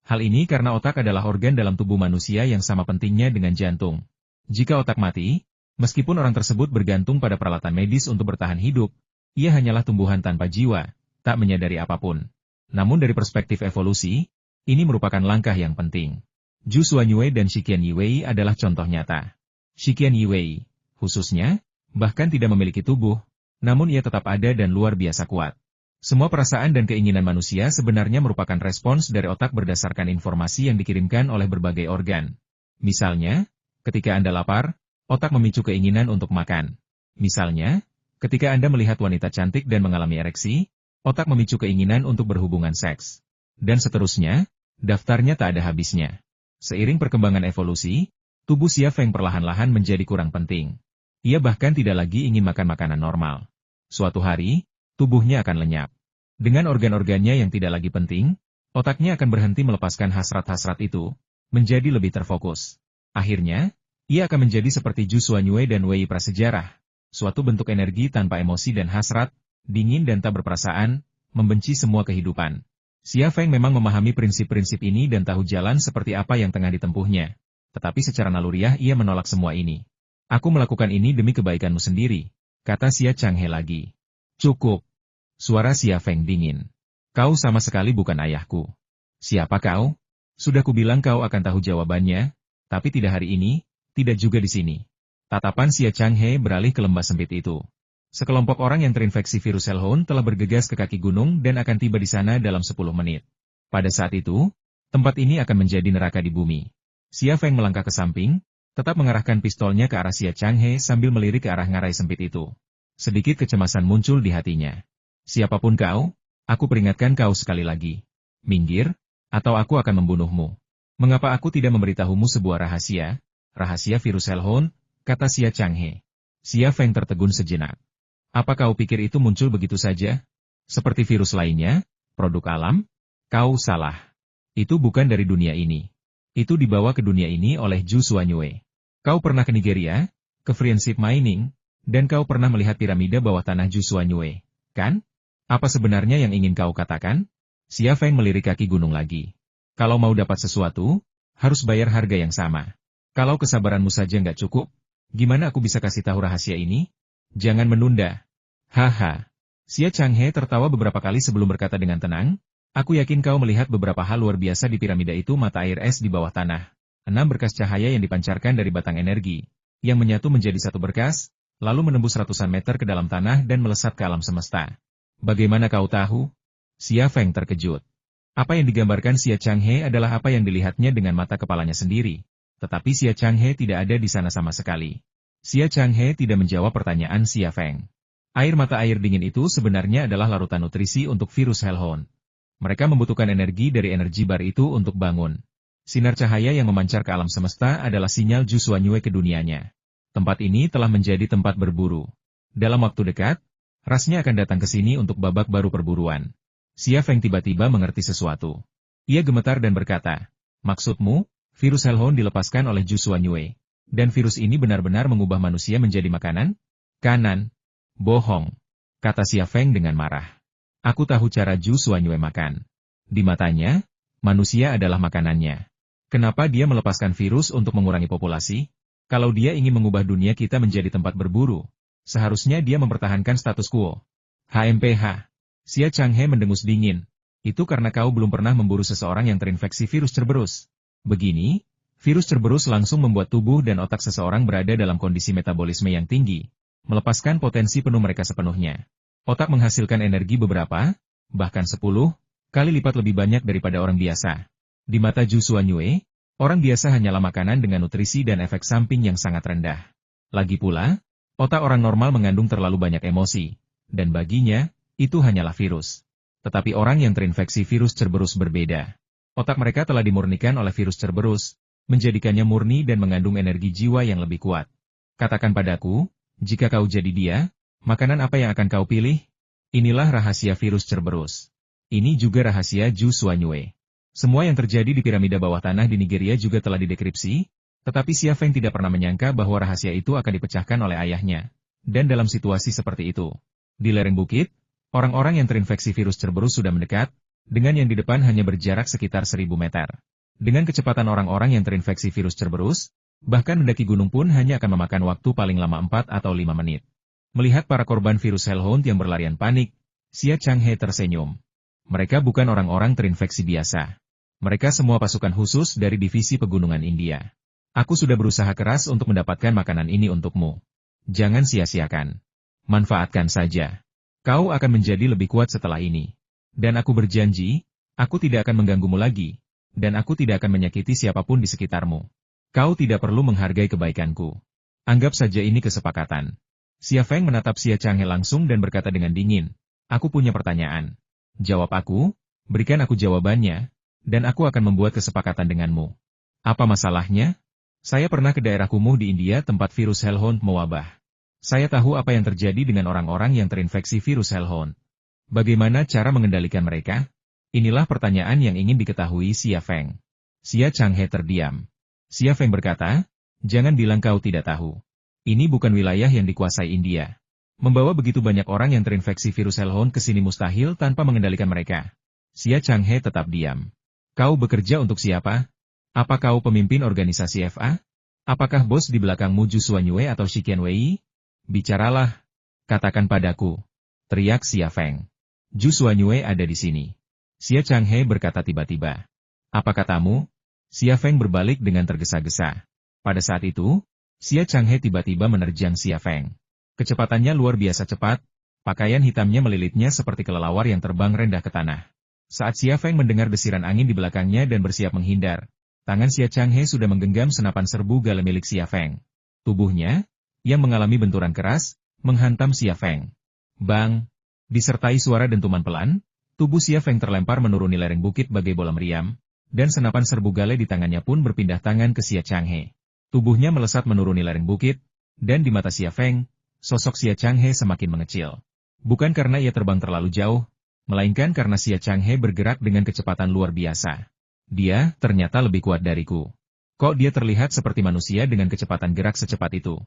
Hal ini karena otak adalah organ dalam tubuh manusia yang sama pentingnya dengan jantung. Jika otak mati, meskipun orang tersebut bergantung pada peralatan medis untuk bertahan hidup, ia hanyalah tumbuhan tanpa jiwa, tak menyadari apapun. Namun dari perspektif evolusi, ini merupakan langkah yang penting. Zhu Xuanyue dan Shiqian Wei adalah contoh nyata. Shiqian Wei, khususnya, bahkan tidak memiliki tubuh, namun ia tetap ada dan luar biasa kuat. Semua perasaan dan keinginan manusia sebenarnya merupakan respons dari otak berdasarkan informasi yang dikirimkan oleh berbagai organ. Misalnya, ketika Anda lapar, otak memicu keinginan untuk makan. Misalnya, ketika Anda melihat wanita cantik dan mengalami ereksi, otak memicu keinginan untuk berhubungan seks. Dan seterusnya, daftarnya tak ada habisnya. Seiring perkembangan evolusi, tubuh Xia Feng perlahan-lahan menjadi kurang penting. Ia bahkan tidak lagi ingin makan makanan normal. Suatu hari, tubuhnya akan lenyap. Dengan organ-organnya yang tidak lagi penting, otaknya akan berhenti melepaskan hasrat-hasrat itu, menjadi lebih terfokus. Akhirnya, ia akan menjadi seperti Zhu Xuanyue dan Wei prasejarah, suatu bentuk energi tanpa emosi dan hasrat, dingin dan tak berperasaan, membenci semua kehidupan. Xia Feng memang memahami prinsip-prinsip ini dan tahu jalan seperti apa yang tengah ditempuhnya. Tetapi secara naluriah ia menolak semua ini. "Aku melakukan ini demi kebaikanmu sendiri," kata Xia Changhe lagi. "Cukup." Suara Xia Feng dingin. "Kau sama sekali bukan ayahku." "Siapa kau?" "Sudah kubilang kau akan tahu jawabannya, tapi tidak hari ini, tidak juga di sini." Tatapan Xia Changhe beralih ke lembah sempit itu. Sekelompok orang yang terinfeksi virus Hellhound telah bergegas ke kaki gunung dan akan tiba di sana dalam 10 menit. Pada saat itu, tempat ini akan menjadi neraka di bumi. Xia Feng melangkah ke samping, tetap mengarahkan pistolnya ke arah Xia Changhe sambil melirik ke arah ngarai sempit itu. Sedikit kecemasan muncul di hatinya. "Siapapun kau, aku peringatkan kau sekali lagi. Minggir, atau aku akan membunuhmu." "Mengapa aku tidak memberitahumu sebuah rahasia? Rahasia virus Hellhound," kata Xia Changhe. Xia Feng tertegun sejenak. "Apa kau pikir itu muncul begitu saja? Seperti virus lainnya, Produk alam? Kau salah. Itu bukan dari dunia ini. Itu dibawa ke dunia ini oleh Zhu Xuanyue. Kau pernah ke Nigeria, ke Friendship Mining, dan kau pernah melihat piramida bawah tanah Zhu Xuanyue, kan? Apa sebenarnya yang ingin kau katakan? Xia Feng melirik kaki gunung lagi. Kalau mau dapat sesuatu, harus bayar harga yang sama. Kalau kesabaranmu saja nggak cukup, gimana aku bisa kasih tahu rahasia ini? Jangan menunda. Haha. Xia Changhe tertawa beberapa kali sebelum berkata dengan tenang, aku yakin kau melihat beberapa hal luar biasa di piramida itu mata air es di bawah tanah. 6 berkas cahaya yang dipancarkan dari batang energi, yang menyatu menjadi satu berkas, lalu menembus ratusan meter ke dalam tanah dan melesat ke alam semesta. Bagaimana kau tahu? Xia Feng terkejut. Apa yang digambarkan Xia Changhe adalah apa yang dilihatnya dengan mata kepalanya sendiri. Tetapi Xia Changhe tidak ada di sana sama sekali. Xia Changhe tidak menjawab pertanyaan Xia Feng. Air mata air dingin itu sebenarnya adalah larutan nutrisi untuk virus Hellhound. Mereka membutuhkan energi dari energi bar itu untuk bangun. Sinar cahaya yang memancar ke alam semesta adalah sinyal Zhu Xuanyue ke dunianya. Tempat ini telah menjadi tempat berburu. Dalam waktu dekat, rasnya akan datang ke sini untuk babak baru perburuan. Xia Feng tiba-tiba mengerti sesuatu. Ia gemetar dan berkata, maksudmu, virus Hellhound dilepaskan oleh Zhu Xuanyue, dan virus ini benar-benar mengubah manusia menjadi makanan? Kanan. Bohong, kata Xia Feng dengan marah. Aku tahu cara Zhu Xuanyue makan. Di matanya, manusia adalah makanannya. Kenapa dia melepaskan virus untuk mengurangi populasi? Kalau dia ingin mengubah dunia kita menjadi tempat berburu, seharusnya dia mempertahankan status quo. HMPH. Xia Changhe mendengus dingin. Itu karena kau belum pernah memburu seseorang yang terinfeksi virus Cerberus. Begini, virus Cerberus langsung membuat tubuh dan otak seseorang berada dalam kondisi metabolisme yang tinggi, melepaskan potensi penuh mereka sepenuhnya. Otak menghasilkan energi beberapa, bahkan 10 kali lipat lebih banyak daripada orang biasa. Di mata Zhu Xuanyue, orang biasa hanyalah makanan dengan nutrisi dan efek samping yang sangat rendah. Lagi pula, otak orang normal mengandung terlalu banyak emosi, dan baginya, itu hanyalah virus. Tetapi orang yang terinfeksi virus Cerberus berbeda. Otak mereka telah dimurnikan oleh virus Cerberus, menjadikannya murni dan mengandung energi jiwa yang lebih kuat. Katakan padaku, jika kau jadi dia, makanan apa yang akan kau pilih? Inilah rahasia virus Cerberus. Ini juga rahasia Zhu Xuanyue. Semua yang terjadi di piramida bawah tanah di Nigeria juga telah didekripsi, tetapi Xia Feng tidak pernah menyangka bahwa rahasia itu akan dipecahkan oleh ayahnya. Dan dalam situasi seperti itu, di lereng bukit, orang-orang yang terinfeksi virus Cerberus sudah mendekat, dengan yang di depan hanya berjarak sekitar 1000 meter. Dengan kecepatan orang-orang yang terinfeksi virus Cerberus, bahkan mendaki gunung pun hanya akan memakan waktu paling lama 4 atau 5 menit. Melihat para korban virus Hellhound yang berlarian panik, Xia Changhe tersenyum. Mereka bukan orang-orang terinfeksi biasa. Mereka semua pasukan khusus dari divisi pegunungan India. Aku sudah berusaha keras untuk mendapatkan makanan ini untukmu. Jangan sia-siakan. Manfaatkan saja. Kau akan menjadi lebih kuat setelah ini. Dan aku berjanji, aku tidak akan mengganggumu lagi, dan aku tidak akan menyakiti siapapun di sekitarmu. Kau tidak perlu menghargai kebaikanku. Anggap saja ini kesepakatan. Xia Feng menatap Xia Changhe langsung dan berkata dengan dingin, aku punya pertanyaan. Jawab aku, berikan aku jawabannya, dan aku akan membuat kesepakatan denganmu. Apa masalahnya? Saya pernah ke daerah kumuh di India tempat virus Hellhound mewabah. Saya tahu apa yang terjadi dengan orang-orang yang terinfeksi virus Hellhound. Bagaimana cara mengendalikan mereka? Inilah pertanyaan yang ingin diketahui Xia Feng. Xia Changhe terdiam. Xia Feng berkata, jangan bilang kau tidak tahu. Ini bukan wilayah yang dikuasai India. Membawa begitu banyak orang yang terinfeksi virus Hellhound ke sini mustahil tanpa mengendalikan mereka. Xia Changhe tetap diam. Kau bekerja untuk siapa? Apa kau pemimpin organisasi FA? Apakah bos di belakangmu Zhu Xuanyue atau Shi Qianwei? Bicaralah. Katakan padaku. Teriak Xia Feng. Zhu Xuanyue ada di sini. Xia Changhe berkata tiba-tiba. Apa katamu? Xia Feng berbalik dengan tergesa-gesa. Pada saat itu, Xia Changhe tiba-tiba menerjang Xia Feng. Kecepatannya luar biasa cepat, pakaian hitamnya melilitnya seperti kelelawar yang terbang rendah ke tanah. Saat Xia Feng mendengar desiran angin di belakangnya dan bersiap menghindar, tangan Xia Changhe sudah menggenggam senapan serbu gale milik Xia Feng. Tubuhnya, yang mengalami benturan keras, menghantam Xia Feng. Bang! Disertai suara dentuman pelan, tubuh Xia Feng terlempar menuruni lereng bukit bagai bola meriam, dan senapan serbu gale di tangannya pun berpindah tangan ke Xia Changhe. Tubuhnya melesat menuruni lereng bukit, dan di mata Xia Feng, sosok Xia Changhe semakin mengecil. Bukan karena ia terbang terlalu jauh, melainkan karena Xia Changhe bergerak dengan kecepatan luar biasa. Dia ternyata lebih kuat dariku. Kok dia terlihat seperti manusia dengan kecepatan gerak secepat itu?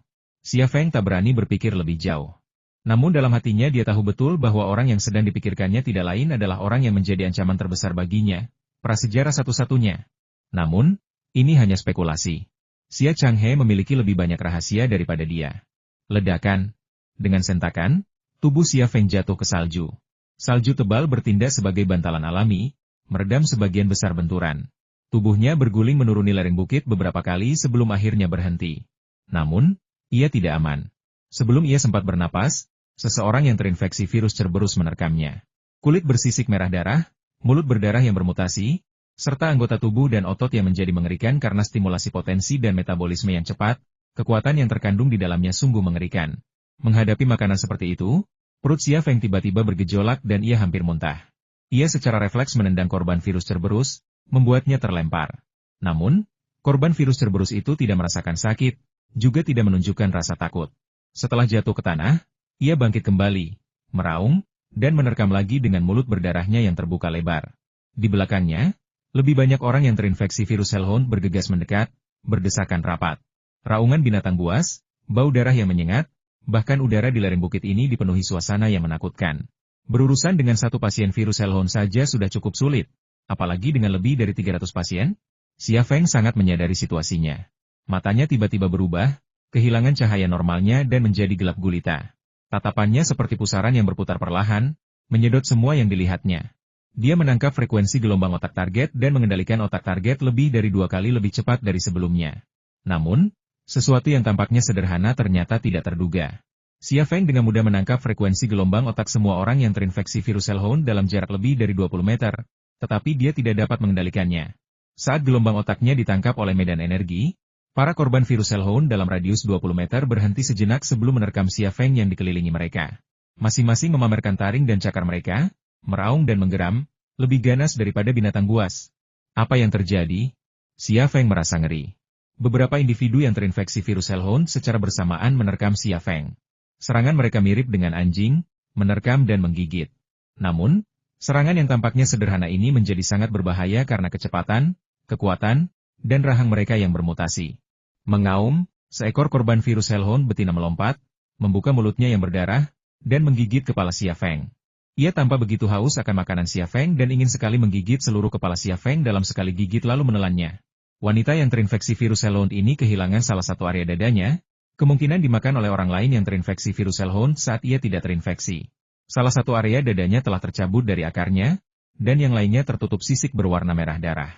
Xia Feng tak berani berpikir lebih jauh. Namun dalam hatinya dia tahu betul bahwa orang yang sedang dipikirkannya tidak lain adalah orang yang menjadi ancaman terbesar baginya, prasejarah satu-satunya. Namun, ini hanya spekulasi. Xia Changhe memiliki lebih banyak rahasia daripada dia. Ledakan. Dengan sentakan, tubuh Xia Feng jatuh ke salju. Salju tebal bertindak sebagai bantalan alami, meredam sebagian besar benturan. Tubuhnya berguling menuruni lereng bukit beberapa kali sebelum akhirnya berhenti. Namun, ia tidak aman. Sebelum ia sempat bernapas, seseorang yang terinfeksi virus Cerberus menerkamnya. Kulit bersisik merah darah, mulut berdarah yang bermutasi, serta anggota tubuh dan otot yang menjadi mengerikan karena stimulasi potensi dan metabolisme yang cepat, kekuatan yang terkandung di dalamnya sungguh mengerikan. Menghadapi makanan seperti itu, perut Xia Feng tiba-tiba bergejolak dan ia hampir muntah. Ia secara refleks menendang korban virus Cerberus, membuatnya terlempar. Namun, korban virus Cerberus itu tidak merasakan sakit, juga tidak menunjukkan rasa takut. Setelah jatuh ke tanah, ia bangkit kembali, meraung, dan menerkam lagi dengan mulut berdarahnya yang terbuka lebar. Di belakangnya, lebih banyak orang yang terinfeksi virus Hellhound bergegas mendekat, berdesakan rapat. Raungan binatang buas, bau darah yang menyengat, bahkan udara di lereng bukit ini dipenuhi suasana yang menakutkan. Berurusan dengan satu pasien virus Hellhound saja sudah cukup sulit, apalagi dengan lebih dari 300 pasien? Xia Feng sangat menyadari situasinya. Matanya tiba-tiba berubah, kehilangan cahaya normalnya dan menjadi gelap gulita. Tatapannya seperti pusaran yang berputar perlahan, menyedot semua yang dilihatnya. Dia menangkap frekuensi gelombang otak target dan mengendalikan otak target lebih dari 2 kali lebih cepat dari sebelumnya. Namun, sesuatu yang tampaknya sederhana ternyata tidak terduga. Xia Feng dengan mudah menangkap frekuensi gelombang otak semua orang yang terinfeksi virus Hellhound dalam jarak lebih dari 20 meter, tetapi dia tidak dapat mengendalikannya. Saat gelombang otaknya ditangkap oleh medan energi, para korban virus Hellhound dalam radius 20 meter berhenti sejenak sebelum menerkam Xia Feng yang dikelilingi mereka. Masing-masing memamerkan taring dan cakar mereka, meraung dan menggeram, lebih ganas daripada binatang buas. Apa yang terjadi? Xia Feng merasa ngeri. Beberapa individu yang terinfeksi virus Hellhound secara bersamaan menerkam Xia Feng. Serangan mereka mirip dengan anjing, menerkam dan menggigit. Namun, serangan yang tampaknya sederhana ini menjadi sangat berbahaya karena kecepatan, kekuatan, dan rahang mereka yang bermutasi. Mengaum, seekor korban virus Hellhound betina melompat, membuka mulutnya yang berdarah, dan menggigit kepala Xia Feng. Ia tampak begitu haus akan makanan Xia Feng dan ingin sekali menggigit seluruh kepala Xia Feng dalam sekali gigit lalu menelannya. Wanita yang terinfeksi virus Hellhound ini kehilangan salah satu area dadanya, kemungkinan dimakan oleh orang lain yang terinfeksi virus Hellhound saat ia tidak terinfeksi. Salah satu area dadanya telah tercabut dari akarnya, dan yang lainnya tertutup sisik berwarna merah darah.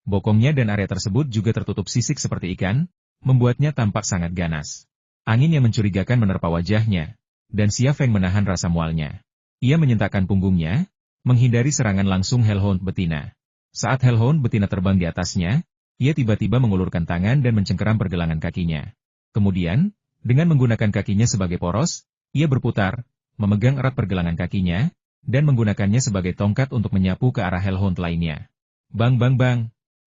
Bokongnya dan area tersebut juga tertutup sisik seperti ikan, membuatnya tampak sangat ganas. Angin yang mencurigakan menerpa wajahnya, dan Xia Feng menahan rasa mualnya. Ia menyentakkan punggungnya, menghindari serangan langsung Hellhound betina. Saat Hellhound betina terbang di atasnya, ia tiba-tiba mengulurkan tangan dan mencengkeram pergelangan kakinya. Kemudian, dengan menggunakan kakinya sebagai poros, ia berputar, memegang erat pergelangan kakinya, dan menggunakannya sebagai tongkat untuk menyapu ke arah Hellhound lainnya. Bang bang bang,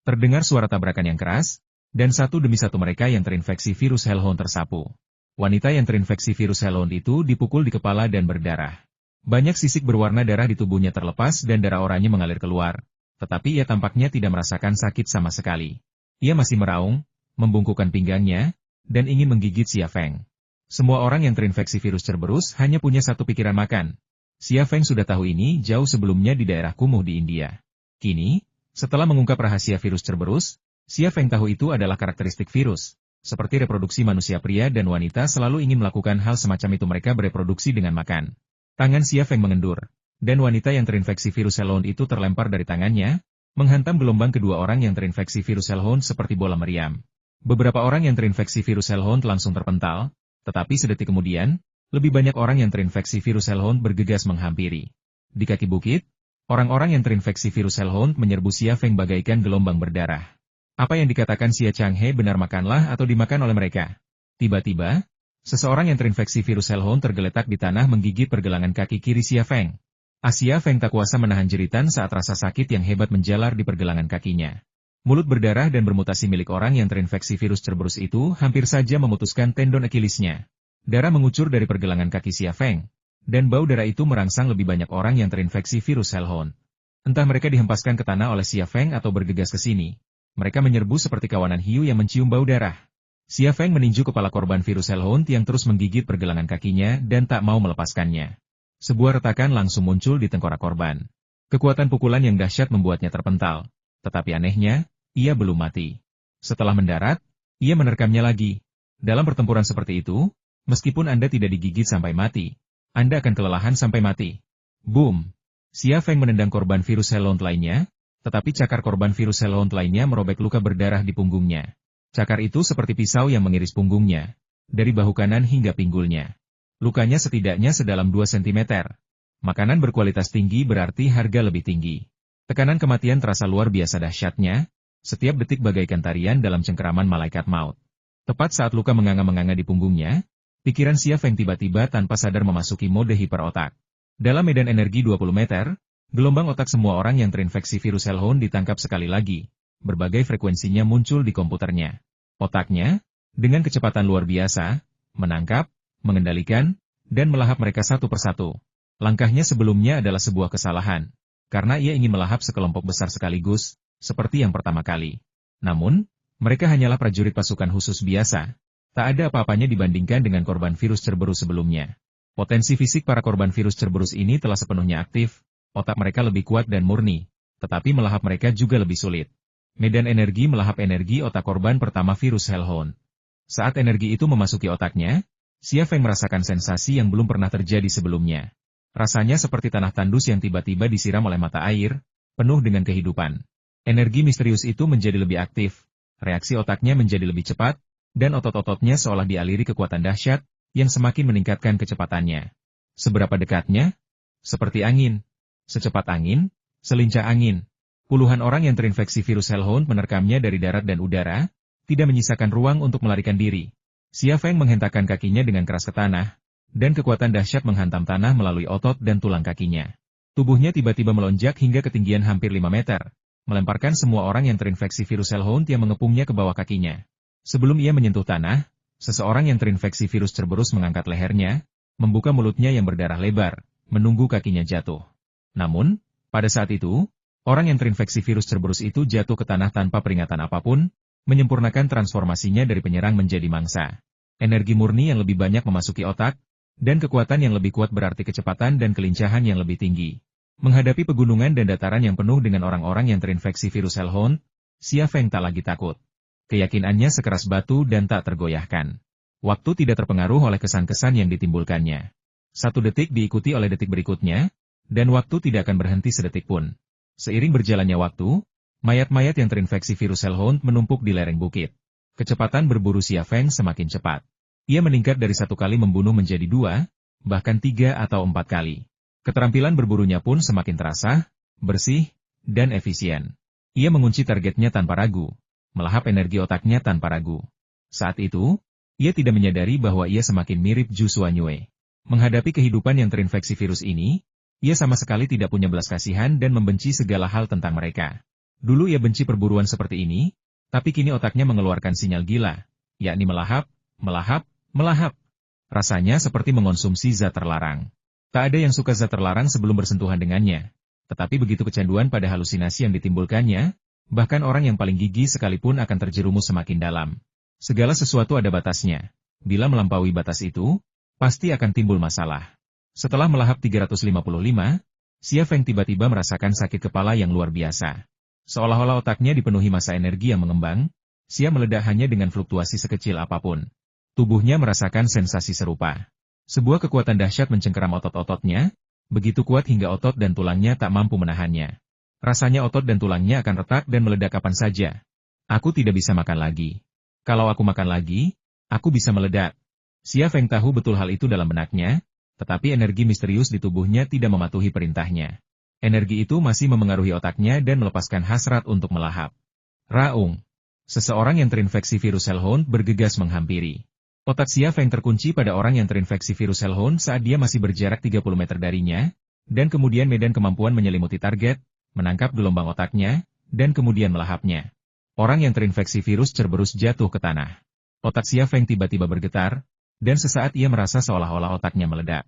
terdengar suara tabrakan yang keras, dan satu demi satu mereka yang terinfeksi virus Hellhound tersapu. Wanita yang terinfeksi virus Hellhound itu dipukul di kepala dan berdarah. Banyak sisik berwarna darah di tubuhnya terlepas dan darah oranye mengalir keluar. Tetapi ia tampaknya tidak merasakan sakit sama sekali. Ia masih meraung, membungkukkan pinggangnya, dan ingin menggigit Xia Feng. Semua orang yang terinfeksi virus Cerberus hanya punya satu pikiran makan. Xia Feng sudah tahu ini jauh sebelumnya di daerah kumuh di India. Kini, setelah mengungkap rahasia virus Cerberus, Xia Feng tahu itu adalah karakteristik virus. Seperti reproduksi manusia pria dan wanita selalu ingin melakukan hal semacam itu mereka bereproduksi dengan makan. Tangan Xia Feng mengendur. Dan wanita yang terinfeksi virus Hellhound itu terlempar dari tangannya, menghantam gelombang kedua orang yang terinfeksi virus Hellhound seperti bola meriam. Beberapa orang yang terinfeksi virus Hellhound langsung terpental, tetapi sedetik kemudian, lebih banyak orang yang terinfeksi virus Hellhound bergegas menghampiri. Di kaki bukit, orang-orang yang terinfeksi virus Hellhound menyerbu Xia Feng bagaikan gelombang berdarah. Apa yang dikatakan Xia Changhe benar makanlah atau dimakan oleh mereka. Tiba-tiba, seseorang yang terinfeksi virus Hellhound tergeletak di tanah menggigit pergelangan kaki kiri Xia Feng. Xia Feng tak kuasa menahan jeritan saat rasa sakit yang hebat menjalar di pergelangan kakinya. Mulut berdarah dan bermutasi milik orang yang terinfeksi virus Cerberus itu hampir saja memutuskan tendon Akilisnya. Darah mengucur dari pergelangan kaki Xia Feng, Dan bau darah itu merangsang lebih banyak orang yang terinfeksi virus Hellhound. Entah mereka dihempaskan ke tanah oleh Xia Feng atau bergegas ke sini. Mereka menyerbu seperti kawanan hiu yang mencium bau darah. Xia Feng meninju kepala korban virus Hellhound yang terus menggigit pergelangan kakinya dan tak mau melepaskannya. Sebuah retakan langsung muncul di tengkorak korban. Kekuatan pukulan yang dahsyat membuatnya terpental. Tetapi anehnya, ia belum mati. Setelah mendarat, ia menerkamnya lagi. Dalam pertempuran seperti itu, meskipun Anda tidak digigit sampai mati, Anda akan kelelahan sampai mati. Boom! Xia Feng menendang korban virus Hellhound lainnya, tetapi cakar korban virus Hellhound lainnya merobek luka berdarah di punggungnya. Cakar itu seperti pisau yang mengiris punggungnya, dari bahu kanan hingga pinggulnya. Lukanya setidaknya sedalam 2 cm. Makanan berkualitas tinggi berarti harga lebih tinggi. Tekanan kematian terasa luar biasa dahsyatnya, setiap detik bagaikan tarian dalam cengkeraman malaikat maut. Tepat saat luka menganga-menganga di punggungnya, pikiran Xia Feng tiba-tiba tanpa sadar memasuki mode hiperotak. Dalam medan energi 20 meter, gelombang otak semua orang yang terinfeksi virus Hellhound ditangkap sekali lagi. Berbagai frekuensinya muncul di komputernya. Otaknya, dengan kecepatan luar biasa, menangkap, mengendalikan, dan melahap mereka satu persatu. Langkahnya sebelumnya adalah sebuah kesalahan, karena ia ingin melahap sekelompok besar sekaligus, seperti yang pertama kali. Namun, mereka hanyalah prajurit pasukan khusus biasa. Tak ada apa-apanya dibandingkan dengan korban virus Cerberus sebelumnya. Potensi fisik para korban virus Cerberus ini telah sepenuhnya aktif, otak mereka lebih kuat dan murni, tetapi melahap mereka juga lebih sulit. Medan energi melahap energi otak korban pertama virus Hellhound. Saat energi itu memasuki otaknya, Xia Feng merasakan sensasi yang belum pernah terjadi sebelumnya. Rasanya seperti tanah tandus yang tiba-tiba disiram oleh mata air, penuh dengan kehidupan. Energi misterius itu menjadi lebih aktif, reaksi otaknya menjadi lebih cepat, dan otot-ototnya seolah dialiri kekuatan dahsyat, yang semakin meningkatkan kecepatannya. Seberapa dekatnya? Seperti angin. Secepat angin, selincah angin. Puluhan orang yang terinfeksi virus Hellhound menerkamnya dari darat dan udara, tidak menyisakan ruang untuk melarikan diri. Xia Feng menghentakkan kakinya dengan keras ke tanah, dan kekuatan dahsyat menghantam tanah melalui otot dan tulang kakinya. Tubuhnya tiba-tiba melonjak hingga ketinggian hampir 5 meter, melemparkan semua orang yang terinfeksi virus Hellhound yang mengepungnya ke bawah kakinya. Sebelum ia menyentuh tanah, seseorang yang terinfeksi virus Cerberus mengangkat lehernya, membuka mulutnya yang berdarah lebar, menunggu kakinya jatuh. Namun, pada saat itu, orang yang terinfeksi virus Cerberus itu jatuh ke tanah tanpa peringatan apapun, menyempurnakan transformasinya dari penyerang menjadi mangsa. Energi murni yang lebih banyak memasuki otak, dan kekuatan yang lebih kuat berarti kecepatan dan kelincahan yang lebih tinggi. Menghadapi pegunungan dan dataran yang penuh dengan orang-orang yang terinfeksi virus Hellhound, Xia Feng tak lagi takut. Keyakinannya sekeras batu dan tak tergoyahkan. Waktu tidak terpengaruh oleh kesan-kesan yang ditimbulkannya. 1 detik diikuti oleh detik berikutnya, dan waktu tidak akan berhenti sedetik pun. Seiring berjalannya waktu, mayat-mayat yang terinfeksi virus Hellhound menumpuk di lereng bukit. Kecepatan berburu Xia Feng semakin cepat. Ia meningkat dari 1 kali membunuh menjadi 2, bahkan 3 atau 4 kali. Keterampilan berburunya pun semakin terasa, bersih, dan efisien. Ia mengunci targetnya tanpa ragu. Melahap energi otaknya tanpa ragu. Saat itu, ia tidak menyadari bahwa ia semakin mirip Zhu Xuanyue. Menghadapi kehidupan yang terinfeksi virus ini, ia sama sekali tidak punya belas kasihan dan membenci segala hal tentang mereka. Dulu ia benci perburuan seperti ini, tapi kini otaknya mengeluarkan sinyal gila, yakni melahap, melahap, melahap. Rasanya seperti mengonsumsi zat terlarang. Tak ada yang suka zat terlarang sebelum bersentuhan dengannya. Tetapi begitu kecanduan pada halusinasi yang ditimbulkannya, bahkan orang yang paling gigih sekalipun akan terjerumus semakin dalam. Segala sesuatu ada batasnya. Bila melampaui batas itu, pasti akan timbul masalah. Setelah melahap 355, Xia Feng tiba-tiba merasakan sakit kepala yang luar biasa. Seolah-olah otaknya dipenuhi massa energi yang mengembang, Xia meledak hanya dengan fluktuasi sekecil apapun. Tubuhnya merasakan sensasi serupa. Sebuah kekuatan dahsyat mencengkeram otot-ototnya, begitu kuat hingga otot dan tulangnya tak mampu menahannya. Rasanya otot dan tulangnya akan retak dan meledak kapan saja. Aku tidak bisa makan lagi. Kalau aku makan lagi, aku bisa meledak. Xia Feng tahu betul hal itu dalam benaknya, tetapi energi misterius di tubuhnya tidak mematuhi perintahnya. Energi itu masih memengaruhi otaknya dan melepaskan hasrat untuk melahap. Raung. Seseorang yang terinfeksi virus Hellhound bergegas menghampiri. Otak Xia Feng terkunci pada orang yang terinfeksi virus Hellhound saat dia masih berjarak 30 meter darinya, dan kemudian medan kemampuan menyelimuti target, menangkap gelombang otaknya, dan kemudian melahapnya. Orang yang terinfeksi virus Cerberus jatuh ke tanah. Otak Xia Feng tiba-tiba bergetar, dan sesaat ia merasa seolah-olah otaknya meledak.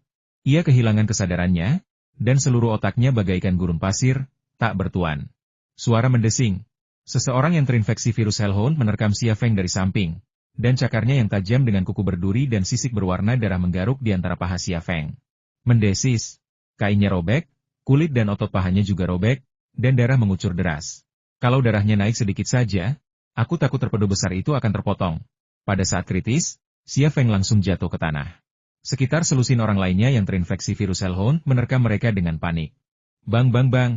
Ia kehilangan kesadarannya, dan seluruh otaknya bagaikan gurun pasir, tak bertuan. Suara mendesing. Seseorang yang terinfeksi virus Hellhound menerkam Xia Feng dari samping, dan cakarnya yang tajam dengan kuku berduri dan sisik berwarna darah menggaruk di antara paha Xia Feng. Mendesis. Kainnya robek, kulit dan otot pahanya juga robek, dan darah mengucur deras. Kalau darahnya naik sedikit saja, aku takut terpedu besar itu akan terpotong. Pada saat kritis, Xia Feng langsung jatuh ke tanah. Sekitar selusin orang lainnya yang terinfeksi virus Hellhound menerkam mereka dengan panik. Bang bang bang.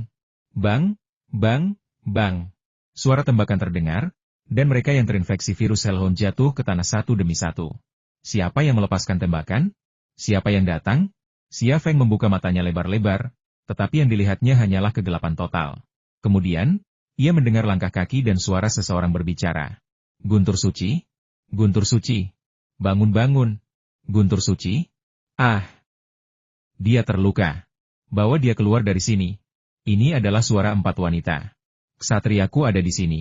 Bang, bang, bang. Suara tembakan terdengar, dan mereka yang terinfeksi virus Hellhound jatuh ke tanah satu demi satu. Siapa yang melepaskan tembakan? Siapa yang datang? Xia Feng membuka matanya lebar-lebar, tetapi yang dilihatnya hanyalah kegelapan total. Kemudian, ia mendengar langkah kaki dan suara seseorang berbicara. Guntur Suci? Guntur Suci? Bangun-bangun. Guntur Suci? Ah! Dia terluka. Bawa dia keluar dari sini. Ini adalah suara 4 wanita. Ksatriaku ada di sini.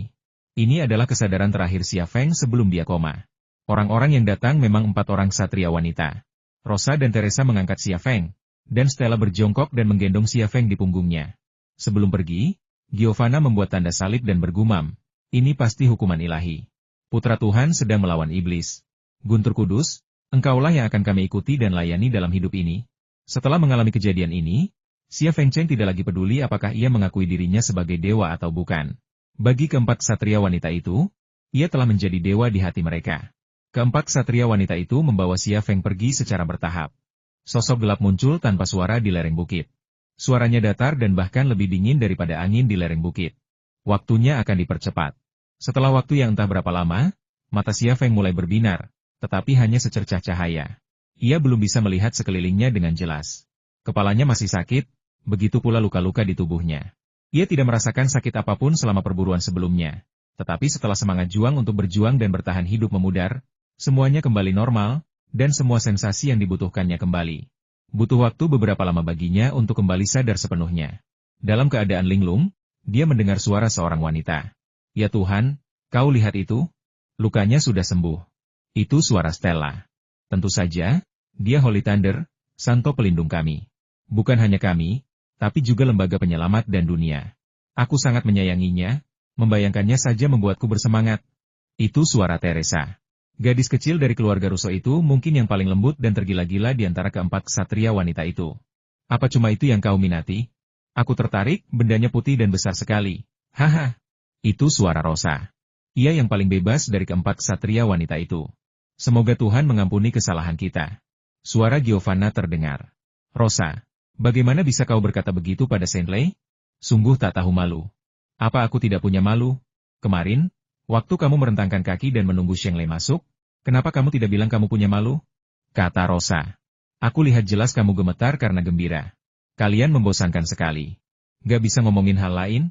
Ini adalah kesadaran terakhir Xia Feng sebelum dia koma. Orang-orang yang datang memang 4 orang ksatria wanita. Rosa dan Teresa mengangkat Xia Feng, dan Stella berjongkok dan menggendong Xia Feng di punggungnya. Sebelum pergi, Giovanna membuat tanda salib dan bergumam, ini pasti hukuman ilahi. Putra Tuhan sedang melawan iblis. Guntur Kudus, engkaulah yang akan kami ikuti dan layani dalam hidup ini. Setelah mengalami kejadian ini, Xia Fengcheng tidak lagi peduli apakah ia mengakui dirinya sebagai dewa atau bukan. Bagi keempat ksatria wanita itu, ia telah menjadi dewa di hati mereka. Keempat ksatria wanita itu membawa Xia Feng pergi secara bertahap. Sosok gelap muncul tanpa suara di lereng bukit. Suaranya datar dan bahkan lebih dingin daripada angin di lereng bukit. Waktunya akan dipercepat. Setelah waktu yang entah berapa lama, mata Xia Feng mulai berbinar, tetapi hanya secercah cahaya. Ia belum bisa melihat sekelilingnya dengan jelas. Kepalanya masih sakit, begitu pula luka-luka di tubuhnya. Ia tidak merasakan sakit apapun selama perburuan sebelumnya. Tetapi setelah semangat juang untuk berjuang dan bertahan hidup memudar, semuanya kembali normal, dan semua sensasi yang dibutuhkannya kembali. Butuh waktu beberapa lama baginya untuk kembali sadar sepenuhnya. Dalam keadaan linglung, dia mendengar suara seorang wanita. Ya Tuhan, kau lihat itu? Lukanya sudah sembuh. Itu suara Stella. Tentu saja, dia Holy Thunder, Santo Pelindung kami. Bukan hanya kami, tapi juga lembaga penyelamat dan dunia. Aku sangat menyayanginya, membayangkannya saja membuatku bersemangat. Itu suara Teresa. Gadis kecil dari keluarga Russo itu mungkin yang paling lembut dan tergila-gila di antara keempat ksatria wanita itu. Apa cuma itu yang kau minati? Aku tertarik, bendanya putih dan besar sekali. Haha. Itu suara Rosa. Ia yang paling bebas dari keempat ksatria wanita itu. Semoga Tuhan mengampuni kesalahan kita. Suara Giovanna terdengar. Rosa, bagaimana bisa kau berkata begitu pada Saint Lei? Sungguh tak tahu malu. Apa aku tidak punya malu? Kemarin, waktu kamu merentangkan kaki dan menunggu Sheng Lei masuk, kenapa kamu tidak bilang kamu punya malu? Kata Rosa. Aku lihat jelas kamu gemetar karena gembira. Kalian membosankan sekali. Gak bisa ngomongin hal lain?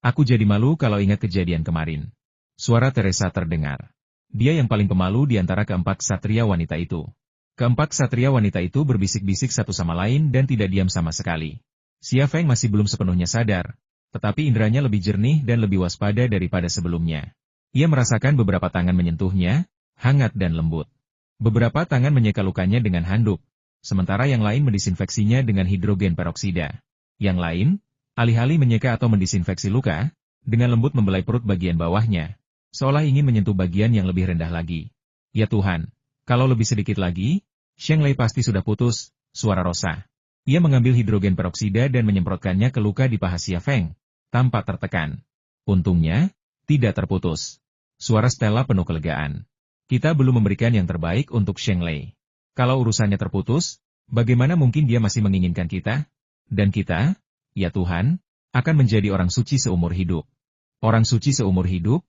Aku jadi malu kalau ingat kejadian kemarin. Suara Teresa terdengar. Dia yang paling pemalu di antara keempat ksatria wanita itu. Keempat ksatria wanita itu berbisik-bisik satu sama lain dan tidak diam sama sekali. Xia Feng masih belum sepenuhnya sadar, tetapi inderanya lebih jernih dan lebih waspada daripada sebelumnya. Ia merasakan beberapa tangan menyentuhnya, hangat dan lembut. Beberapa tangan menyeka lukanya dengan handuk, sementara yang lain mendisinfeksinya dengan hidrogen peroksida. Yang lain, alih-alih menyeka atau mendisinfeksi luka, dengan lembut membelai perut bagian bawahnya, seolah ingin menyentuh bagian yang lebih rendah lagi. Ya Tuhan, kalau lebih sedikit lagi, Sheng Lei pasti sudah putus, suara Rosa. Ia mengambil hidrogen peroksida dan menyemprotkannya ke luka di paha Xia Feng, tanpa tertekan. Untungnya, tidak terputus. Suara Stella penuh kelegaan. Kita belum memberikan yang terbaik untuk Sheng Lei. Kalau urusannya terputus, bagaimana mungkin dia masih menginginkan kita? Dan kita, ya Tuhan, akan menjadi orang suci seumur hidup. Orang suci seumur hidup?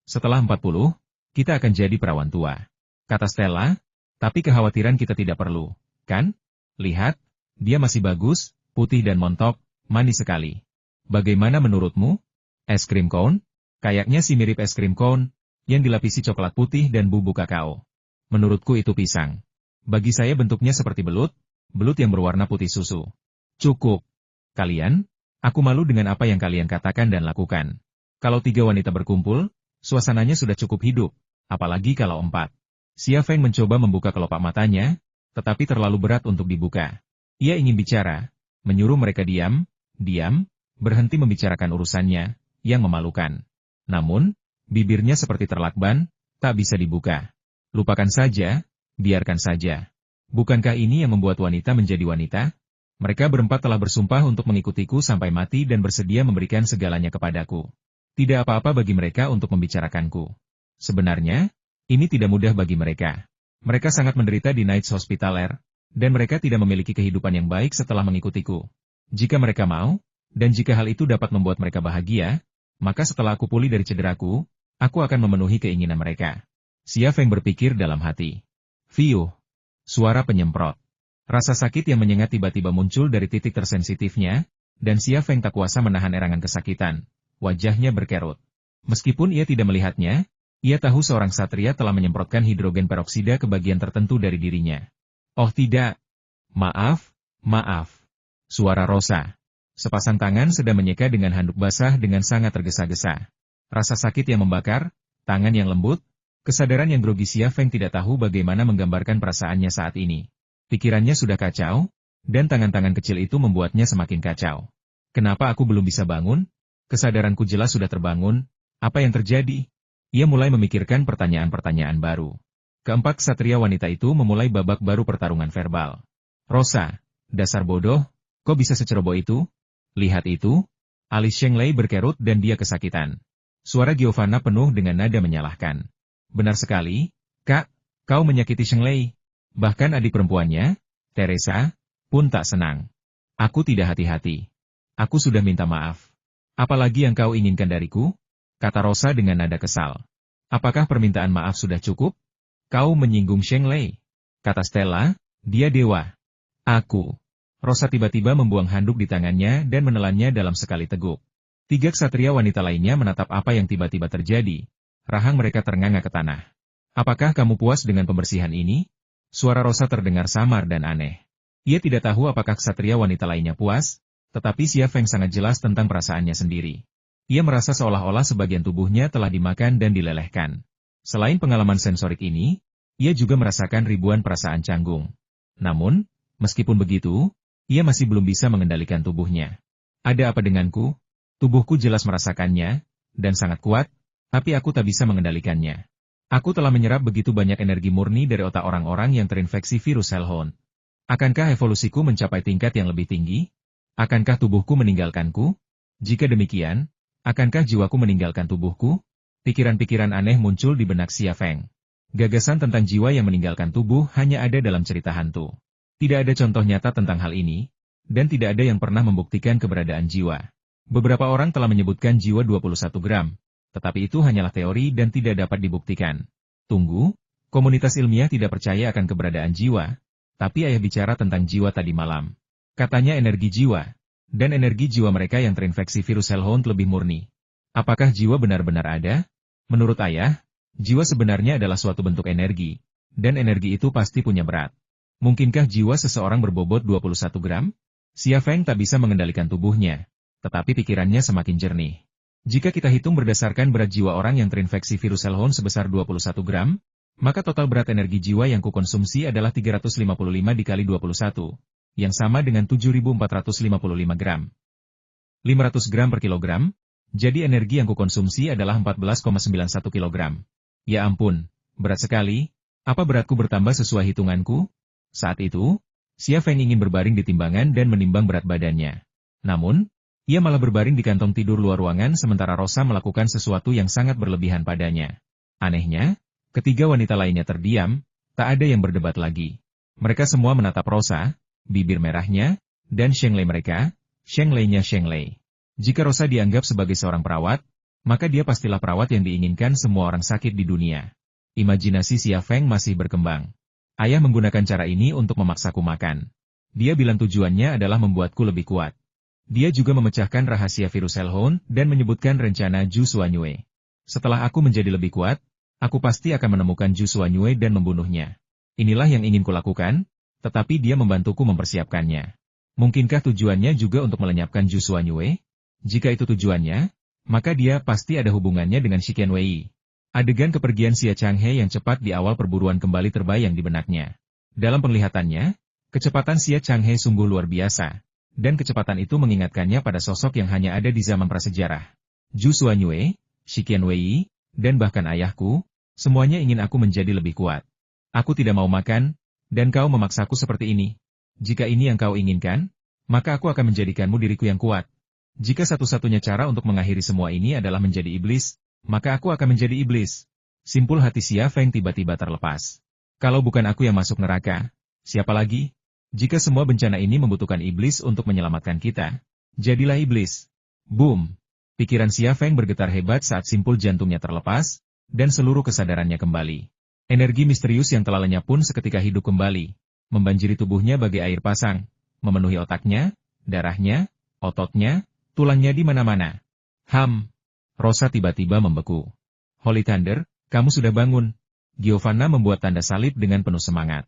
Setelah 40, kita akan jadi perawan tua. Kata Stella, tapi kekhawatiran kita tidak perlu, kan? Lihat, dia masih bagus, putih dan montok, manis sekali. Bagaimana menurutmu? Es krim cone? Kayaknya sih mirip es krim cone, yang dilapisi coklat putih dan bubuk kakao. Menurutku itu pisang. Bagi saya bentuknya seperti belut yang berwarna putih susu. Cukup. Kalian, aku malu dengan apa yang kalian katakan dan lakukan. Kalau 3 wanita berkumpul, suasananya sudah cukup hidup, apalagi kalau 4. Xia Feng mencoba membuka kelopak matanya, tetapi terlalu berat untuk dibuka. Ia ingin bicara, menyuruh mereka diam, berhenti membicarakan urusannya, yang memalukan. Namun, bibirnya seperti terlakban, tak bisa dibuka. Lupakan saja, biarkan saja. Bukankah ini yang membuat wanita menjadi wanita? Mereka berempat telah bersumpah untuk mengikutiku sampai mati dan bersedia memberikan segalanya kepadaku. Tidak apa-apa bagi mereka untuk membicarakanku. Sebenarnya, ini tidak mudah bagi mereka. Mereka sangat menderita di Knights Hospitaler, dan mereka tidak memiliki kehidupan yang baik setelah mengikutiku. Jika mereka mau, dan jika hal itu dapat membuat mereka bahagia, maka setelah aku pulih dari cederaku, aku akan memenuhi keinginan mereka. Xia Feng berpikir dalam hati. Fiuh. Suara penyemprot. Rasa sakit yang menyengat tiba-tiba muncul dari titik tersensitifnya, dan Xia Feng tak kuasa menahan erangan kesakitan. Wajahnya berkerut. Meskipun ia tidak melihatnya, ia tahu seorang satria telah menyemprotkan hidrogen peroksida ke bagian tertentu dari dirinya. Oh tidak. Maaf. Suara Rosa. Sepasang tangan sedang menyeka dengan handuk basah dengan sangat tergesa-gesa. Rasa sakit yang membakar, tangan yang lembut, kesadaran yang grogi. Xia Feng tidak tahu bagaimana menggambarkan perasaannya saat ini. Pikirannya sudah kacau, dan tangan-tangan kecil itu membuatnya semakin kacau. Kenapa aku belum bisa bangun? Kesadaranku jelas sudah terbangun. Apa yang terjadi? Ia mulai memikirkan pertanyaan-pertanyaan baru. Keempat ksatria wanita itu memulai babak baru pertarungan verbal. Rosa, dasar bodoh, kok bisa seceroboh itu? Lihat itu. Alis Sheng Lei berkerut dan dia kesakitan. Suara Giovanna penuh dengan nada menyalahkan. Benar sekali, Kak, kau menyakiti Sheng Lei. Bahkan adik perempuannya, Teresa, pun tak senang. Aku tidak hati-hati. Aku sudah minta maaf. Apalagi yang kau inginkan dariku? Kata Rosa dengan nada kesal. Apakah permintaan maaf sudah cukup? Kau menyinggung Sheng Lei. Kata Stella, dia dewa. Aku. Rosa tiba-tiba membuang handuk di tangannya dan menelannya dalam sekali teguk. Tiga ksatria wanita lainnya menatap apa yang tiba-tiba terjadi. Rahang mereka ternganga ke tanah. Apakah kamu puas dengan pembersihan ini? Suara Rosa terdengar samar dan aneh. Ia tidak tahu apakah ksatria wanita lainnya puas, tetapi Xia Feng sangat jelas tentang perasaannya sendiri. Ia merasa seolah-olah sebagian tubuhnya telah dimakan dan dilelehkan. Selain pengalaman sensorik ini, ia juga merasakan ribuan perasaan canggung. Namun, meskipun begitu, ia masih belum bisa mengendalikan tubuhnya. Ada apa denganku? Tubuhku jelas merasakannya, dan sangat kuat, tapi aku tak bisa mengendalikannya. Aku telah menyerap begitu banyak energi murni dari otak orang-orang yang terinfeksi virus Hellhound. Akankah evolusiku mencapai tingkat yang lebih tinggi? Akankah tubuhku meninggalkanku? Jika demikian, akankah jiwaku meninggalkan tubuhku? Pikiran-pikiran aneh muncul di benak Xia Feng. Gagasan tentang jiwa yang meninggalkan tubuh hanya ada dalam cerita hantu. Tidak ada contoh nyata tentang hal ini, dan tidak ada yang pernah membuktikan keberadaan jiwa. Beberapa orang telah menyebutkan jiwa 21 gram. Tetapi itu hanyalah teori dan tidak dapat dibuktikan. Tunggu, komunitas ilmiah tidak percaya akan keberadaan jiwa, tapi ayah bicara tentang jiwa tadi malam. Katanya energi jiwa, dan energi jiwa mereka yang terinfeksi virus Hellhound lebih murni. Apakah jiwa benar-benar ada? Menurut ayah, jiwa sebenarnya adalah suatu bentuk energi, dan energi itu pasti punya berat. Mungkinkah jiwa seseorang berbobot 21 gram? Xia Feng tak bisa mengendalikan tubuhnya, tetapi pikirannya semakin jernih. Jika kita hitung berdasarkan berat jiwa orang yang terinfeksi virus Hellhound sebesar 21 gram, maka total berat energi jiwa yang kukonsumsi adalah 355 dikali 21, yang sama dengan 7.455 gram. 500 gram per kilogram, jadi energi yang kukonsumsi adalah 14,91 kilogram. Ya ampun, berat sekali, apa beratku bertambah sesuai hitunganku? Saat itu, Xia Feng ingin berbaring di timbangan dan menimbang berat badannya. Namun, ia malah berbaring di kantong tidur luar ruangan sementara Rosa melakukan sesuatu yang sangat berlebihan padanya. Anehnya, ketiga wanita lainnya terdiam, tak ada yang berdebat lagi. Mereka semua menatap Rosa, bibir merahnya, dan Sheng Lei mereka, Sheng Lei-nya Sheng Lei. Jika Rosa dianggap sebagai seorang perawat, maka dia pastilah perawat yang diinginkan semua orang sakit di dunia. Imajinasi Xia Feng masih berkembang. Ayah menggunakan cara ini untuk memaksaku makan. Dia bilang tujuannya adalah membuatku lebih kuat. Dia juga memecahkan rahasia virus Hellhound dan menyebutkan rencana Zhu Xuanyue. Setelah aku menjadi lebih kuat, aku pasti akan menemukan Zhu Xuanyue dan membunuhnya. Inilah yang ingin kulakukan, tetapi dia membantuku mempersiapkannya. Mungkinkah tujuannya juga untuk melenyapkan Zhu Xuanyue? Jika itu tujuannya, maka dia pasti ada hubungannya dengan Shiken Wei. Adegan kepergian Xia Changhe yang cepat di awal perburuan kembali terbayang di benaknya. Dalam penglihatannya, Kecepatan Xia Changhe sungguh luar biasa, dan kecepatan itu mengingatkannya pada sosok yang hanya ada di zaman prasejarah. Zhu Xuanyue, Shiqian Wei, dan bahkan ayahku, semuanya ingin aku menjadi lebih kuat. Aku tidak mau makan, dan kau memaksaku seperti ini. Jika ini yang kau inginkan, maka aku akan menjadikanmu diriku yang kuat. Jika satu-satunya cara untuk mengakhiri semua ini adalah menjadi iblis, maka aku akan menjadi iblis. Simpul hati Xia Feng tiba-tiba terlepas. Kalau bukan aku yang masuk neraka, siapa lagi? Jika semua bencana ini membutuhkan iblis untuk menyelamatkan kita, jadilah iblis. Boom! Pikiran Xia Feng bergetar hebat saat simpul jantungnya terlepas, dan seluruh kesadarannya kembali. Energi misterius yang telah lenyap pun seketika hidup kembali, membanjiri tubuhnya bagai air pasang, memenuhi otaknya, darahnya, ototnya, tulangnya di mana-mana. Rosa tiba-tiba membeku. Holy Thunder, kamu sudah bangun. Giovanna membuat tanda salib dengan penuh semangat.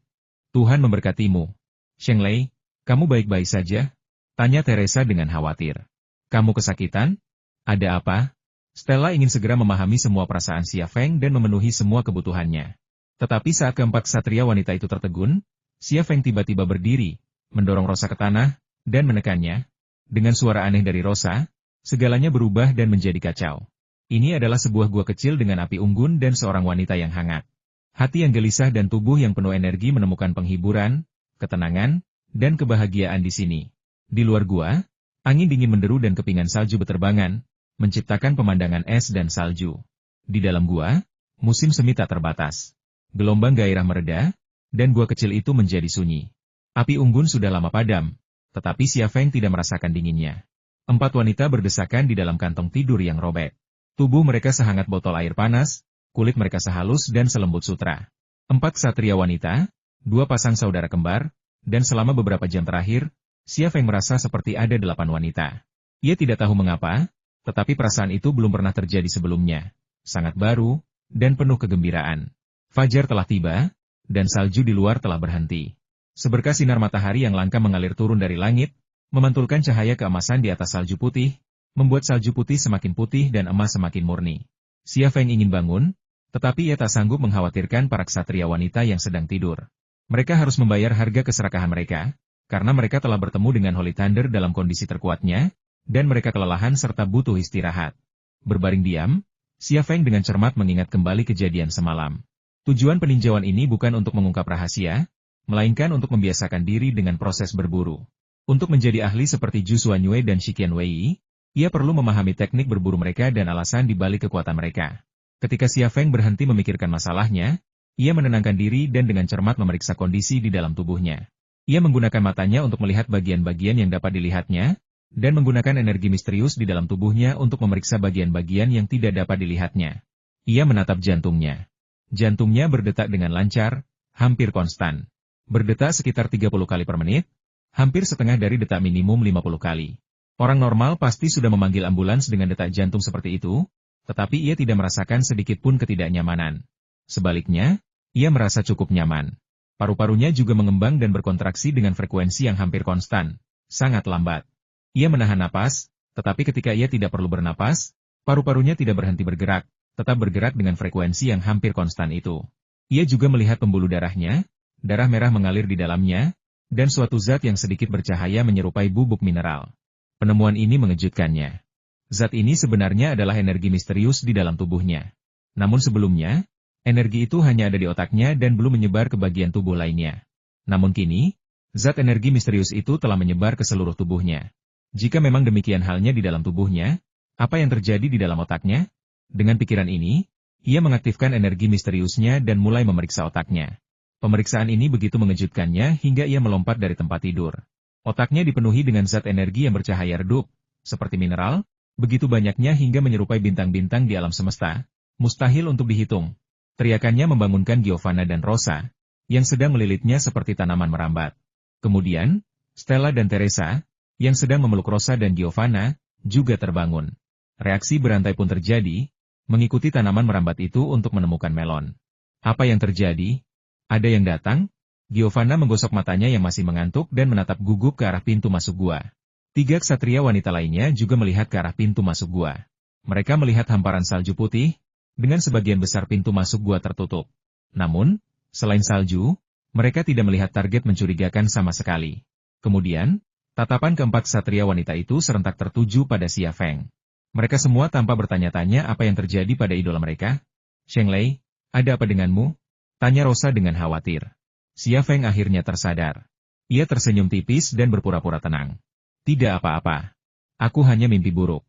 Tuhan memberkatimu. Sheng Lei, kamu baik-baik saja? Tanya Teresa dengan khawatir. Kamu kesakitan? Ada apa? Stella ingin segera memahami semua perasaan Xia Feng dan memenuhi semua kebutuhannya. Tetapi saat keempat ksatria wanita itu tertegun, Xia Feng tiba-tiba berdiri, mendorong Rosa ke tanah, dan menekannya. Dengan suara aneh dari Rosa, segalanya berubah dan menjadi kacau. Ini adalah sebuah gua kecil dengan api unggun dan seorang wanita yang hangat. Hati yang gelisah dan tubuh yang penuh energi menemukan penghiburan, ketenangan, dan kebahagiaan di sini. Di luar gua, angin dingin menderu dan kepingan salju beterbangan, menciptakan pemandangan es dan salju. Di dalam gua, musim semi tak terbatas. Gelombang gairah mereda, dan gua kecil itu menjadi sunyi. Api unggun sudah lama padam, tetapi Xia Feng tidak merasakan dinginnya. 4 wanita berdesakan di dalam kantong tidur yang robek. Tubuh mereka sehangat botol air panas, kulit mereka sehalus dan selembut sutra. 4 ksatria wanita, 2 pasang saudara kembar, dan selama beberapa jam terakhir, Xia Feng merasa seperti ada 8 wanita. Ia tidak tahu mengapa, tetapi perasaan itu belum pernah terjadi sebelumnya. Sangat baru, dan penuh kegembiraan. Fajar telah tiba, dan salju di luar telah berhenti. Seberkas sinar matahari yang langka mengalir turun dari langit, memantulkan cahaya keemasan di atas salju putih, membuat salju putih semakin putih dan emas semakin murni. Xia Feng ingin bangun, tetapi ia tak sanggup mengkhawatirkan para ksatria wanita yang sedang tidur. Mereka harus membayar harga keserakahan mereka, karena mereka telah bertemu dengan Holy Thunder dalam kondisi terkuatnya, dan mereka kelelahan serta butuh istirahat. Berbaring diam, Xia Feng dengan cermat mengingat kembali kejadian semalam. Tujuan peninjauan ini bukan untuk mengungkap rahasia, melainkan untuk membiasakan diri dengan proses berburu. Untuk menjadi ahli seperti Zhu Xuanyue dan Shiqian Wei, ia perlu memahami teknik berburu mereka dan alasan di balik kekuatan mereka. Ketika Xia Feng berhenti memikirkan masalahnya, ia menenangkan diri dan dengan cermat memeriksa kondisi di dalam tubuhnya. Ia menggunakan matanya untuk melihat bagian-bagian yang dapat dilihatnya, dan menggunakan energi misterius di dalam tubuhnya untuk memeriksa bagian-bagian yang tidak dapat dilihatnya. Ia menatap jantungnya. Jantungnya berdetak dengan lancar, hampir konstan. Berdetak sekitar 30 kali per menit, hampir setengah dari detak minimum 50 kali. Orang normal pasti sudah memanggil ambulans dengan detak jantung seperti itu, tetapi ia tidak merasakan sedikit pun ketidaknyamanan. Sebaliknya, ia merasa cukup nyaman. Paru-parunya juga mengembang dan berkontraksi dengan frekuensi yang hampir konstan, sangat lambat. Ia menahan napas, tetapi ketika ia tidak perlu bernapas, paru-parunya tidak berhenti bergerak, tetap bergerak dengan frekuensi yang hampir konstan itu. Ia juga melihat pembuluh darahnya, darah merah mengalir di dalamnya, dan suatu zat yang sedikit bercahaya menyerupai bubuk mineral. Penemuan ini mengejutkannya. Zat ini sebenarnya adalah energi misterius di dalam tubuhnya. Namun sebelumnya, energi itu hanya ada di otaknya dan belum menyebar ke bagian tubuh lainnya. Namun kini, zat energi misterius itu telah menyebar ke seluruh tubuhnya. Jika memang demikian halnya di dalam tubuhnya, apa yang terjadi di dalam otaknya? Dengan pikiran ini, ia mengaktifkan energi misteriusnya dan mulai memeriksa otaknya. Pemeriksaan ini begitu mengejutkannya hingga ia melompat dari tempat tidur. Otaknya dipenuhi dengan zat energi yang bercahaya redup, seperti mineral, begitu banyaknya hingga menyerupai bintang-bintang di alam semesta, mustahil untuk dihitung. Teriakannya membangunkan Giovanna dan Rosa, yang sedang melilitnya seperti tanaman merambat. Kemudian, Stella dan Teresa, yang sedang memeluk Rosa dan Giovanna, juga terbangun. Reaksi berantai pun terjadi, mengikuti tanaman merambat itu untuk menemukan melon. Apa yang terjadi? Ada yang datang? Giovanna menggosok matanya yang masih mengantuk dan menatap gugup ke arah pintu masuk gua. 3 ksatria wanita lainnya juga melihat ke arah pintu masuk gua. Mereka melihat hamparan salju putih, dengan sebagian besar pintu masuk gua tertutup. Namun, selain salju, Mereka tidak melihat target mencurigakan sama sekali. Kemudian, tatapan keempat ksatria wanita itu serentak tertuju pada Xia Feng. Mereka semua tanpa bertanya-tanya apa yang terjadi pada idola mereka. Sheng Lei, ada apa denganmu? Tanya Rosa dengan khawatir. Xia Feng akhirnya tersadar. Ia tersenyum tipis dan berpura-pura tenang. Tidak apa-apa. Aku hanya mimpi buruk.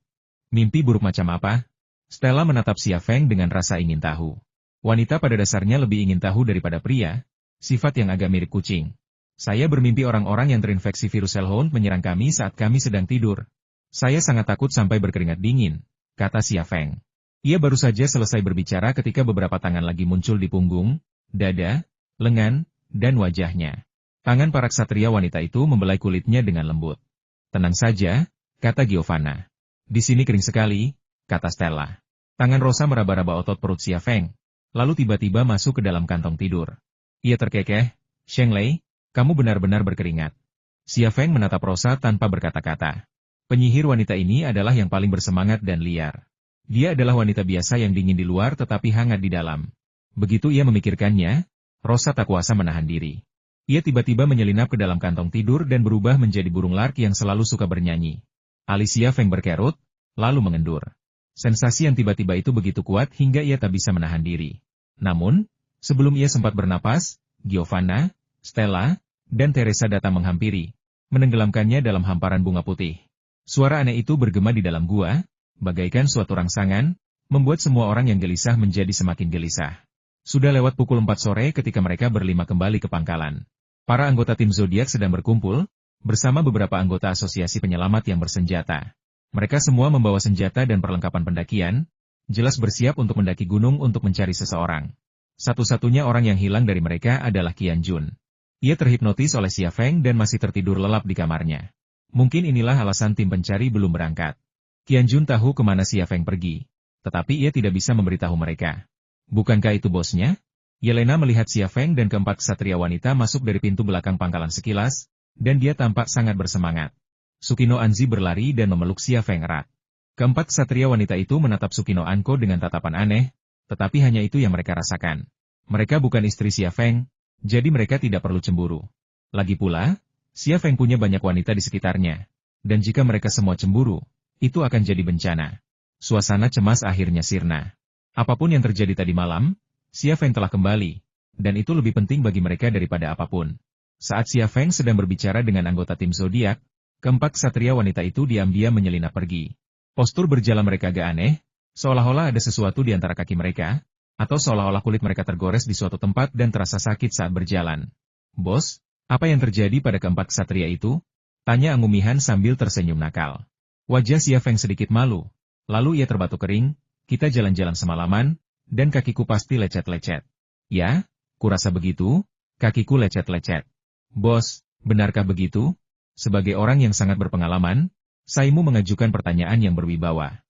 Mimpi buruk macam apa? Stella menatap Xia Feng dengan rasa ingin tahu. Wanita pada dasarnya lebih ingin tahu daripada pria, sifat yang agak mirip kucing. Saya bermimpi orang-orang yang terinfeksi virus Hellhound menyerang kami saat kami sedang tidur. Saya sangat takut sampai berkeringat dingin, kata Xia Feng. Ia baru saja selesai berbicara ketika beberapa tangan lagi muncul di punggung, dada, lengan, dan wajahnya. Tangan para ksatria wanita itu membelai kulitnya dengan lembut. Tenang saja, kata Giovanna. Di sini kering sekali, kata Stella. Tangan Rosa meraba-raba otot perut Xia Feng, lalu tiba-tiba masuk ke dalam kantong tidur. Ia terkekeh, Sheng Lei, kamu benar-benar berkeringat. Xia Feng menatap Rosa tanpa berkata-kata. Penyihir wanita ini adalah yang paling bersemangat dan liar. Dia adalah wanita biasa yang dingin di luar tetapi hangat di dalam. Begitu ia memikirkannya, Rosa tak kuasa menahan diri. Ia tiba-tiba menyelinap ke dalam kantong tidur dan berubah menjadi burung lark yang selalu suka bernyanyi. Alis Xia Feng berkerut, lalu mengendur. Sensasi yang tiba-tiba itu begitu kuat hingga ia tak bisa menahan diri. Namun, sebelum ia sempat bernapas, Giovanna, Stella, dan Teresa datang menghampiri, menenggelamkannya dalam hamparan bunga putih. Suara aneh itu bergema di dalam gua, bagaikan suatu rangsangan, membuat semua orang yang gelisah menjadi semakin gelisah. Sudah lewat pukul 4 sore ketika mereka berlima kembali ke pangkalan. Para anggota tim zodiak sedang berkumpul, bersama beberapa anggota asosiasi penyelamat yang bersenjata. Mereka semua membawa senjata dan perlengkapan pendakian, jelas bersiap untuk mendaki gunung untuk mencari seseorang. Satu-satunya orang yang hilang dari mereka adalah Qian Jun. Ia terhipnotis oleh Xia Feng dan masih tertidur lelap di kamarnya. Mungkin inilah alasan tim pencari belum berangkat. Qian Jun tahu kemana Xia Feng pergi, tetapi ia tidak bisa memberitahu mereka. Bukankah itu bosnya? Yelena melihat Xia Feng dan keempat ksatria wanita masuk dari pintu belakang pangkalan sekilas, dan dia tampak sangat bersemangat. Sukino Anzi berlari dan memeluk Xia Feng erat. Keempat ksatria wanita itu menatap Sukino Anko dengan tatapan aneh, tetapi hanya itu yang mereka rasakan. Mereka bukan istri Xia Feng, jadi mereka tidak perlu cemburu. Lagi pula, Xia Feng punya banyak wanita di sekitarnya, dan jika mereka semua cemburu, itu akan jadi bencana. Suasana cemas akhirnya sirna. Apapun yang terjadi tadi malam, Xia Feng telah kembali, dan itu lebih penting bagi mereka daripada apapun. Saat Xia Feng sedang berbicara dengan anggota tim zodiak, keempat ksatria wanita itu diam-diam menyelinap pergi. Postur berjalan mereka agak aneh, seolah-olah ada sesuatu di antara kaki mereka, atau seolah-olah kulit mereka tergores di suatu tempat dan terasa sakit saat berjalan. Bos, apa yang terjadi pada keempat ksatria itu? Tanya Angumihan sambil tersenyum nakal. Wajah Xia Feng sedikit malu, lalu ia terbatuk kering, kita jalan-jalan semalaman, dan kakiku pasti lecet-lecet. Ya, kurasa begitu, kakiku lecet-lecet. Bos, benarkah begitu? Sebagai orang yang sangat berpengalaman, Saimu mengajukan pertanyaan yang berwibawa.